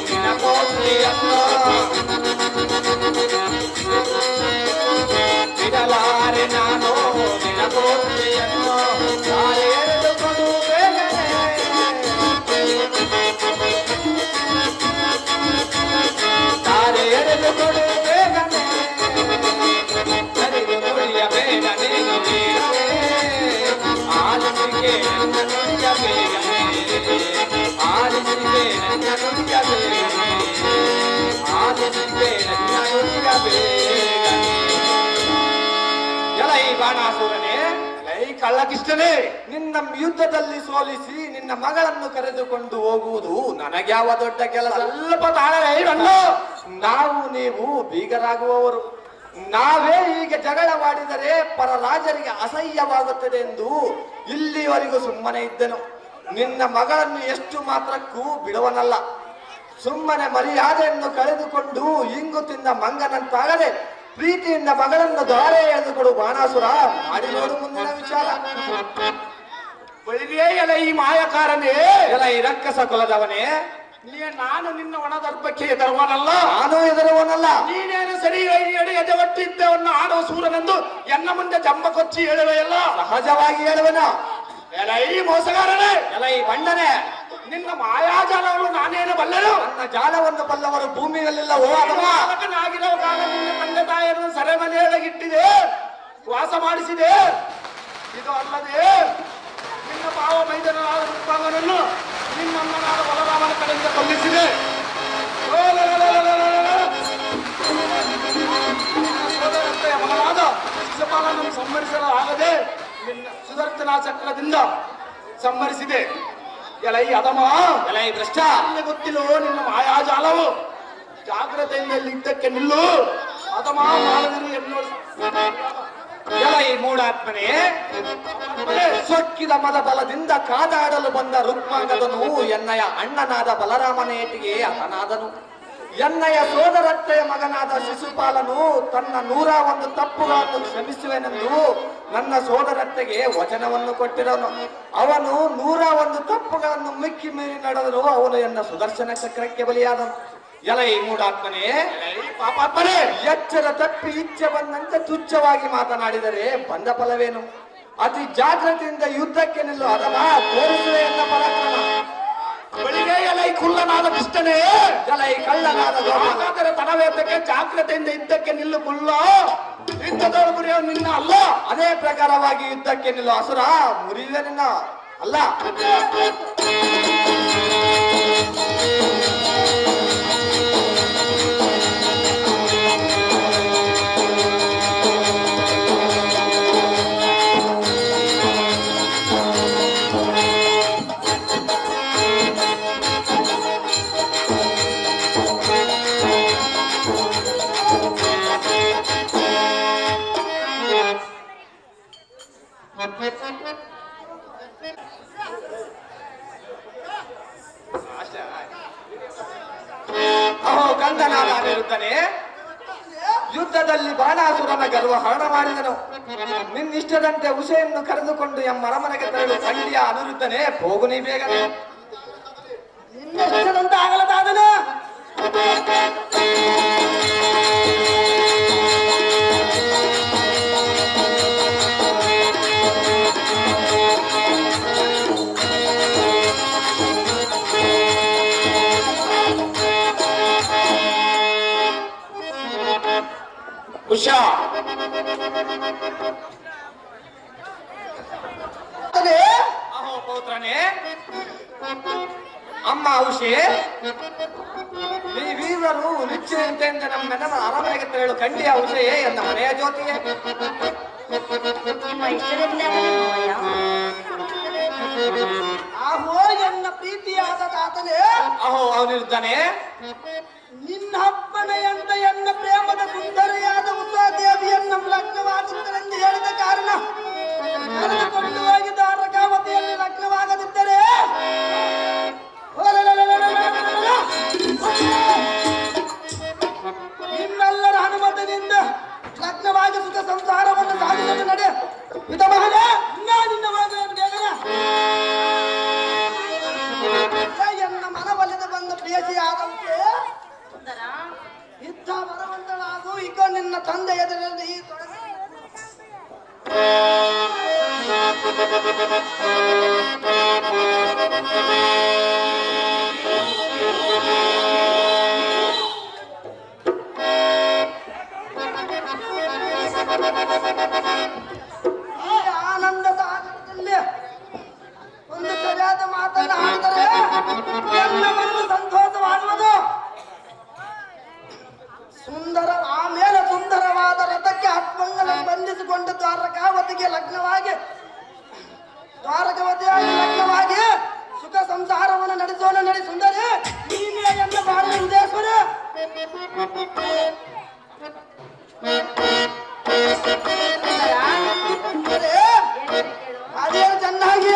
ನಿನ್ನ ಕೋತ್ರಿಯನ್ನು, ಬಿಡಲಾರೆ ನಾನು ನಿನ್ನ ಕೋತ್ರಿಯನ್ನು. ತಾರೆ ಎಳೆದುಕೊಂಡು ಬೇಗನೆ, ತಾರೆ ಎಳೆದುಕೊಂಡು ಬೇಗನೆ. ಕರೆದು ನುಡಿಯ ಬೇಡ ನೀನು ಬೇಗನೆ, ಆಲಿಸಿಗೆ ನನ್ನ ನುಡಿಯ ಬೇಗನೆ, ಆಲಿಸಿಗೆ ನನ್ನ ನುಡಿಯ ಬೇಗನೆ, ಆಲಿಸಿಗೆ ನನ್ನ ನುಡಿಯ ಬೇಗನೆ. ಎಲೈ ಬಾಣಾಸುರನೇ, ಎಲೈ ಕಳ್ಳಕಿಷ್ಟನೇ, ನಿನ್ನ ಯುದ್ಧದಲ್ಲಿ ಸೋಲಿಸಿ ನಿನ್ನ ಮಗಳನ್ನು ಕರೆದುಕೊಂಡು ಹೋಗುವುದು ನನಗ್ಯಾವ ದೊಡ್ಡ ಕೆಲಸ. ಸ್ವಲ್ಪ ತಾಳಲೇ ಬಣ್ಣ. ನಾವು ನೀವು ಬೀಗರಾಗುವವರು. ನಾವೇ ಹೀಗೆ ಜಗಳವಾಡಿದರೆ ಪರರಾಜರಿಗೆ ಅಸಹ್ಯವಾಗುತ್ತದೆ ಎಂದು ಇಲ್ಲಿವರೆಗೂ ಸುಮ್ಮನೆ ಇದ್ದನು. ನಿನ್ನ ಮಗಳನ್ನು ಎಷ್ಟು ಮಾತ್ರಕ್ಕೂ ಬಿಡುವನಲ್ಲ. ಸುಮ್ಮನೆ ಮರ್ಯಾದೆಯನ್ನು ಕಳೆದುಕೊಂಡು ಇಂಗು ತಿಂದ ಮಂಗನಂತಾಗದೆ ಪ್ರೀತಿಯಿಂದ ಮಗಳನ್ನು ದಾರೆ ಎಳೆದುಕೊಡು ಬಾಣಾಸುರ. ಮಾಡಿ ನೋಡು ಮುಂದಿನ ವಿಚಾರ. ಬಳಿರೇ ಎಲೈ ಮಾಯಕಾರನೇ, ಎಲೈ ರಕ್ಕಸ ಕುಲದವನೇ, ನಾನು ನಿನ್ನ ಒಣದರ್ಪಕ್ಕೆ ಎದರುವನಲ್ಲ, ನಾನು ಎದುರುವನಲ್ಲ. ನೀನೇನು ಸರಿ ಎಡೆ ಎದೆವಟ್ಟಿದ್ದವನ್ನು ಆಡುವ ಸೂರನೆಂದು ಎನ್ನ ಮುಂದೆ ಜಂಬ ಕೊಚ್ಚಿ ಹೇಳುವೆಯಲ್ಲ. ಸಹಜವಾಗಿ ಹೇಳುವನ. ಎಲೈ ಮೋಸಗಾರನೇ, ಎಲೈ ಬಣ್ಣನೆ, ನಿನ್ನ ಮಾಯಾಜಾಲವನ್ನು ನಾನೇನು ಬಲ್ಲೆನು. ನನ್ನ ಜಾಲವನ್ನು ಬಲ್ಲವರು ಭೂಮಿಯಲ್ಲಿಲ್ಲವೋ ಅದಮ್ಮ. ಬಾಲಕನಾಗಿರುವ ಕಾಲ ನಿನ್ನ ತಂದೆ ತಾಯಿಯನ್ನು ಸೆರೆಮನೆಯೊಳಗಿಟ್ಟಿದೆ, ವಾಸ ಮಾಡಿಸಿದೆ. ಇದು ಅಲ್ಲದೆ ನಿನ್ನ ಭಾವ ಮೈದನಾದ ರುಕ್ಮಾಂಗನನ್ನು ನಿನ್ನಮ್ಮನಾದ ಬಲರಾಮನ ಕಡೆಯಿಂದ ಕೊಲ್ಲಿಸಿದೆ. ಸೋದರತ್ತೆಯ ಮಗನಾದ ಶಿಶುಪಾಲನನ್ನು ಸಂಹರಿಸಲಾಗದೆ ನಿನ್ನ ಸುದರ್ಶನ ಚಕ್ರದಿಂದ ಸಂಹರಿಸಿದೆ. ಎಲೈ ಅದಮ, ಎಲೈ ಭ್ರಷ್ಟ, ನಿನಗೆ ಗೊತ್ತಿಲ್ಲೋ ನಿನ್ನ ಮಾಯಾಜಾಲವು. ಜಾಗ್ರತೆಯಿಂದ ಇದ್ದಕ್ಕೆ ನಿಲ್ಲು. ಅದಮ ಮಾಡದಿರು ಎನ್ನುವ ಎಲೈ ಮೂಢಾತ್ಮನೇ, ಸೊಕ್ಕಿದ ಮದ ಬಲದಿಂದ ಕಾದಾಡಲು ಬಂದ ರುಕ್ಮಾಂಗದನು ಎನ್ನಯ ಅಣ್ಣನಾದ ಬಲರಾಮನ ಏಟಿಗೆ ಹತನಾದನು. ಎನ್ನಯ ಸೋದರತ್ತೆಯ ಮಗನಾದ ಶಿಶುಪಾಲನು ತನ್ನ 101 ತಪ್ಪುಗಳನ್ನು ಕ್ಷಮಿಸುವೆನೆಂದು ನನ್ನ ಸೋದರತ್ತೆಗೆ ವಚನವನ್ನು ಕೊಟ್ಟಿರನು. ಅವನು 101 ತಪ್ಪುಗಳನ್ನು ಮಿಕ್ಕಿ ಮೀರಿ ನಡೆದರೂ ಅವನು ಎನ್ನ ಸುದರ್ಶನ ಚಕ್ರಕ್ಕೆ ಬಲಿಯಾದನು. ಎಲೈ ಮೂಢಾತ್ಮನೇ, ಪಾಪಾತ್ಮನೇ, ಎಚ್ಚರ ತಪ್ಪಿ ಇಚ್ಛೆ ಬಂದಂತೆ ತುಚ್ಛವಾಗಿ ಮಾತನಾಡಿದರೆ ಬಂದ ಫಲವೇನು? ಅತಿ ಜಾಗ್ರತೆಯಿಂದ ಯುದ್ಧಕ್ಕೆ ನಿಲ್ಲು, ಅದಲ್ಲ ತೋರಿಸುವೆ ಎನ್ನ ಪರಾಕ್ರಮ. ಬಳಿಗೆ ಎಲೈ ಕುಳ್ಳನಾದ ದುಷ್ಟನೇ, ಎಲೈ ಕಳ್ಳನಾದ ಗೋಪಾಲ. ಹಾಗಾದರೆ ತಡವೇತಕ್ಕೆ ಜಾಗ್ರತೆಯಿಂದ ಇದ್ದಕ್ಕೆ ನಿಲ್ಲು ಕುಳ್ಳ. ಯುದ್ಧದೊಳು ಮುರಿಯೋ ನಿನ್ನ ಅಲ್ಲ. ಅದೇ ಪ್ರಕಾರವಾಗಿ ಯುದ್ಧಕ್ಕೆ ನಿಲ್ಲು ಅಸುರ, ಮುರಿಯುವೆ ನಿನ್ನ ಅಲ್ಲ. ಅಹೋ ಕಂದನಾದ ಅನಿರುದ್ಧನೇ, ಯುದ್ಧದಲ್ಲಿ ಬಾಣಾಸುರನ ಗರ್ವ ಹರಣ ಮಾಡಿದನು. ನಿನ್ನಿಷ್ಟದಂತೆ ಉಷೆಯನ್ನು ಕರೆದುಕೊಂಡು ಅರಮನೆಗೆ ತೆರಳು ಖಂಡಿಯ ಅನಿರುದ್ಧನೇ, ಹೋಗು ನೀ ಬೇಗನೆ. ನಿನ್ನೆಷ್ಟದಂತ ಆಗಲದಾದನು. ಉಷಾ, ಅಹೋ ಪೌತ್ರನೇ, ಅಮ್ಮ ಉಷೆ, ಈ ವೀರರು ನಿಶ್ಚಯಂತೆ ನಮ್ಮೆನ್ನ ಅರಮನೆಗೆ ತೆರಳು ಖಂಡಿಯ ಉಷೆಯೇ ಎನ್ನ ಮನೆಯ ಜ್ಯೋತಿಯೇ. ನಿಮ್ಮ ಇಷ್ಟದಿಂದ ಮಾವಯ್ಯ. ಆಹೋ ಎನ್ನ ಪ್ರೀತಿಯಾದ ತಾತನೇ, ಅಹೋ ಅವನಿರುತ್ತಾನೆ. ನಿನ್ನ ಅಪ್ಪಣೆಯಂತ ಎನ್ನ ಪ್ರೇಮದ ಸುಂದರಿಯಾದ ಉಷಾದೇವಿಯನ್ನು ಲಗ್ನವಾಗುತ್ತಲೆಂದು ಹೇಳಿದ ಕಾರಣ ಕರೆದುಕೊಂಡು ಹೋಗಿ ದ್ವಾರಕಾವತಿಯಲ್ಲಿ ಲಗ್ನವಾಗದಿದ್ದರೆ ನಿಮ್ಮೆಲ್ಲರ ಅನುಮತಿಯಿಂದ ಲಗ್ನವಾಗಿ ಸುಖ ಸಂಸಾರವನ್ನು ಸಾಗಿಸಲು ನಡೆ. ಇದ ಮಹನೇ, ನಿನ್ನ ಎನ್ನ ಮನವೊಲಿದು ಬಂದ ಪ್ರಿಯಸಿಯಾದಂತೆ ಇದ್ದ ಬರವಂತಳಾಗು. ಈಗ ನಿನ್ನ ತಂದೆ ಎದುರಲ್ಲಿ ಈ ಆನಂದ ಸಾಗರದಲ್ಲಿ ಒಂದು ಸರಿಯಾದ ಮಾತನ್ನು ಆಡಿದರೆ ಎಲ್ಲ ಮನಸ್ಸು ಸಂತೋಷವಾಗುವುದು. ಆಮೇಲೆ ಸುಂದರವಾದ ರಥಕ್ಕೆ ಅಶ್ವಂಗನ ಬಂಧಿಸಿಕೊಂಡು ದ್ವಾರಕಾವತಿಗೆ ಲಗ್ನವಾಗಿ ಸುಖ ಸಂಸಾರವನ್ನು ನಡೆಸೋಣ. ನಡಿ ಸುಂದರಿ, ನೀನೇ ಎನ್ನ ಬಾಳಿನ ಉದೇಶ್ವರ. ಅದೇ ಚೆನ್ನಾಗಿ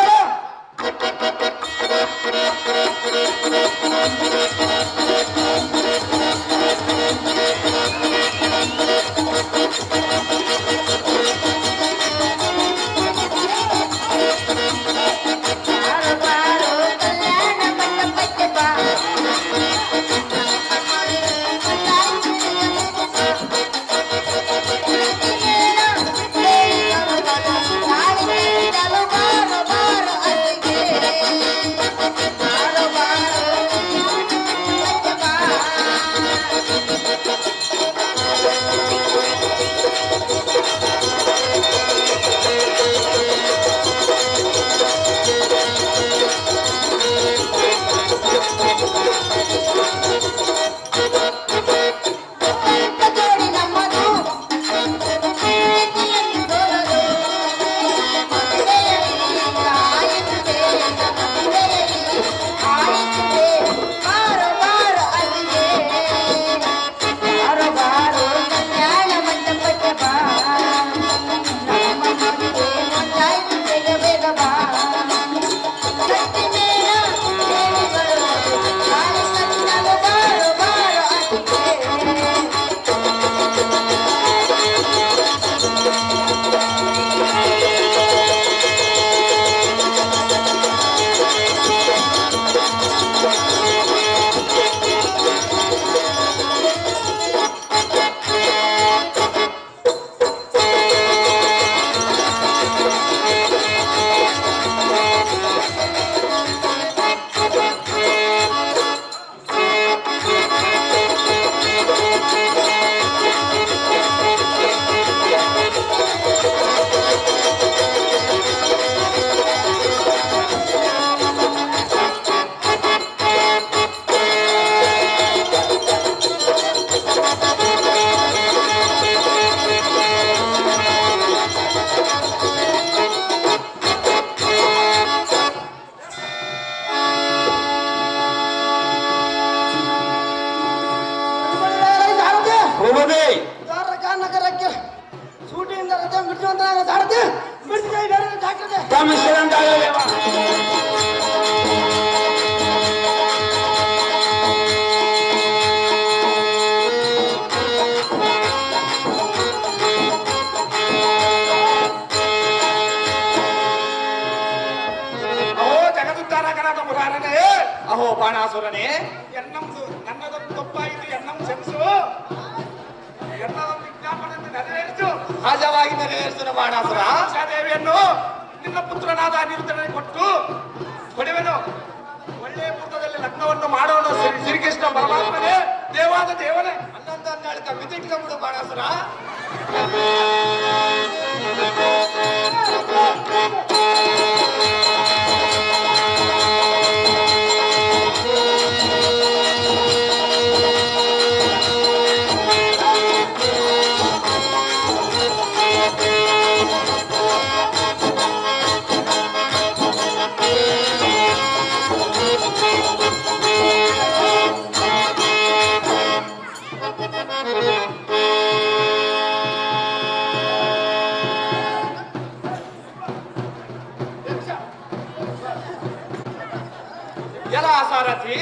ಬಿಡಿಸುವಂತ ಸಾರಥಿ ಬಿಡಿಸಿದೆ ಬೇರೆ ಜಾಗ್ರತೆ. ಕಮಿಷನಂತಾಗಲಿ ದೇವ. ಅಹೋ ಜಗದುದ್ಧಾರಕನಾದ ಮುರಾರನೇ, ಅಹೋ ಬಾಣಾಸುರನೇ, ನನ್ನದೊಂದು ತಪ್ಪಾಯಿತು, ಎನ್ನಂ ಕ್ಷಮಿಸು. ಎನ್ನದೊಂದು ವಿಜ್ಞಾಪನೆಯನ್ನು ನೆರವೇರಿಸು. ಸಹಜವಾಗಿ ನೆರವೇರಿಸಿದ ಬಾಣಾಸುರ. ದೇವಿಯನ್ನು ನಿನ್ನ ಪುತ್ರನಾದ ಅನಿರುದ್ಧನಿಗೆ ಕೊಟ್ಟು ಹೊಡೆವೆನು. ಒಳ್ಳೆಯ ಮುಹೂರ್ತದಲ್ಲಿ ಲಗ್ನವನ್ನು ಮಾಡೋಣ. ಶ್ರೀಕೃಷ್ಣ ಪರಮಾತ್ಮನೇ, ದೇವಾದ ದೇವನೇ. 11 ಮಿತಿಟ್ಕೊಂಡ್ಬಿಡು ಬಾಣಾಸುರ. ಎಲ್ಲ ಸಾರಥಿ,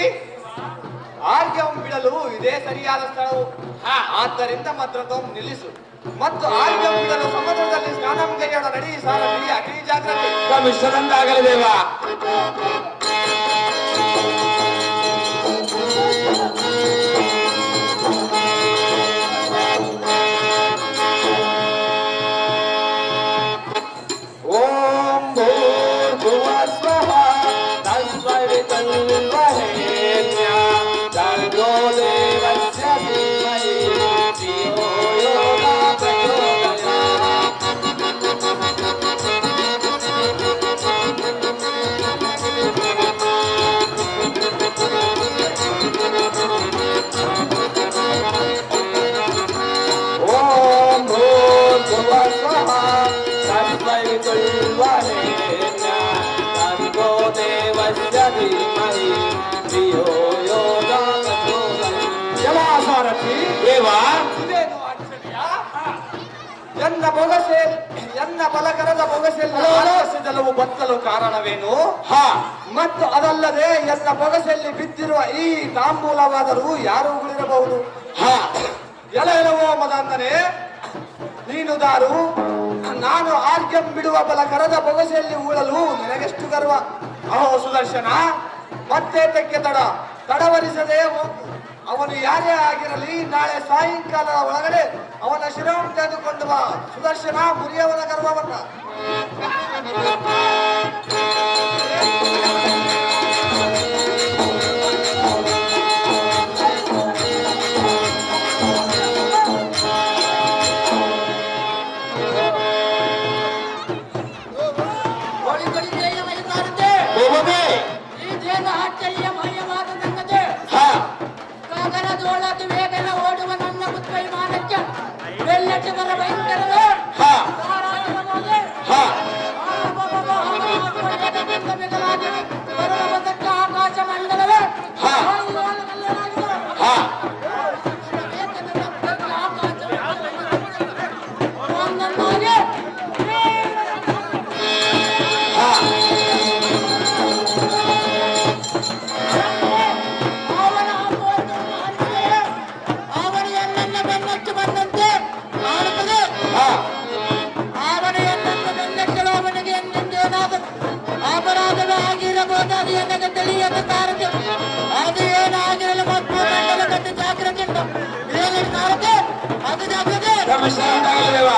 ಆರ್ಯಂ ಬಿಡಲು ಇದೇ ಸರಿಯಾದ ಸ್ಥಳವು. ಆದ್ದರಿಂದ ಮದ್ರತಂ ನಿಲ್ಲಿಸು ಮತ್ತು ಆರ್ಯಂ ಬಿಡಲು ಸಮುದ್ರದಲ್ಲಿ ಸ್ನಾನಂಗೈಯೋಣ. ನಡಿ ಸಾರಥಿ, ಅಗ್ನಿ ಜಾಗ್ರತೆ. ಕಮಿಷನಂತಾಗಲಿ ದೇವ. ಓಂ ಭೂರ್ಭುವಃ ಸ್ವಃ ತಸ್ಮೈವಿತನ್ವರೇಣ್ಯಂ ಭರ್ಗೋ ದೇವಸ್ಯ ಧೀಮಹಿ ಧಿಯೋ ಯೋ ನ ಪ್ರಚೋದಯಾತ್. ಓಂ ಭೂರ್ಭುವಃ ಸ್ವಃ ತಸ್ಮೈವಿತನ್ವರೇಣ್ಯಂ ಭರ್ಗೋ ದೇವಸ್ಯ ಧೀಮಹಿ ಧಿಯೋ ಯೋ ನ ಪ್ರಚೋದಯಾತ್. ಎಲ್ಲ ಸಾರಥಿ, ದೇವ, ಇದೇನು ಆಶ್ಚರ್ಯ? ಎನ್ನ ಬಲಕರದ ಬೊಗಸೆಯಲ್ಲಿ ಜಲವು ಬತ್ತಲು ಕಾರಣವೇನು? ಮತ್ತು ಅದಲ್ಲದೆ ಎನ್ನ ಬೊಗಸೆಯಲ್ಲಿ ಬಿದ್ದಿರುವ ಈ ತಾಂಬೂಲವಾದರೂ ಯಾರು ಉಳಿರಬಹುದು? ಎಲವೋ ಮದಂದನೆ, ನೀನು ದಾರು, ನಾನು ಆರ್ಗ್ಯಂ ಬಿಡುವ ಬಲಕರದ ಬೊಗಸೆಯಲ್ಲಿ ಉಳಲು ನಿನಗೆಷ್ಟು ಗರ್ವ? ಅಹೋ ಸುದರ್ಶನ, ಮತ್ತೆ ತೆಕ್ಕೆ ತಡವರಿಸದೆ ಹೋಗು. ಅವನು ಯಾರೇ ಆಗಿರಲಿ, ನಾಳೆ ಸಾಯಂಕಾಲದ ಒಳಗಡೆ ಅವನ ಶಿರವನ್ನು ತೆಗೆದುಕೊಂಡು ಬಾ. ಸುದರ್ಶನ, ಮುರಿಯವನ ಗರ್ವವನ್ನ. ಬಳಿ ಬಳಿ ಜಯ ಮೈಸಾರತೆ. ಭೂಮಿ, ಇದೇನು ಆಶ್ಚರ್ಯ ಮಯವಾದ ಸಂಗತಿ. ಗಗನದೊಳಗೆ ವೇಗನ ಓಡುವ ನನ್ನ ಪುತ್ರ ವಿಮಾನಕ್ಕೆ ಬೆಲ್ಲಕ್ಕೆ ಬರ ಭಯಂಕರವೇ. ಸಾರಾಸವಾಗಿ ಬರುವುದಕ್ಕೆ ಆಕಾಶ ಮಂಡಲವೇ. ಒಂದೊಂದಾಗಿ ಅವನ ಆಪೋದನ್ನು ಹರಿಸಿದೆ. ಅವನು ಎನ್ನನ್ನು ಬೆನ್ನಕ್ಕೆ ಬಂದಂತೆ ಮಾಡುತ್ತದೆ. ಅವನು ಎನ್ನನ್ನು ಬೆನ್ನಕ್ಕಲು ಅವನಿಗೆ ಎಂದೆಂದೇನಾದರೂ ಅಪರಾಧವೇ ಆಗಿರಬಹುದು. ಅದು ನನಗೆ ತಿಳಿಯದ ಸಾರಥಿ. ಅದು ಏನಾಗಿರಲು ಮತ್ತು ಮಂಡಲ ಕಟ್ಟು ಜಾಗ್ರತೆ ಉಂಟು. ಏನು ಸಾರಥಿ? ಅದು ಜಾಗ್ರತೆ. ಕಮಿಷನಂತಾಗಲಿ ದೇವ.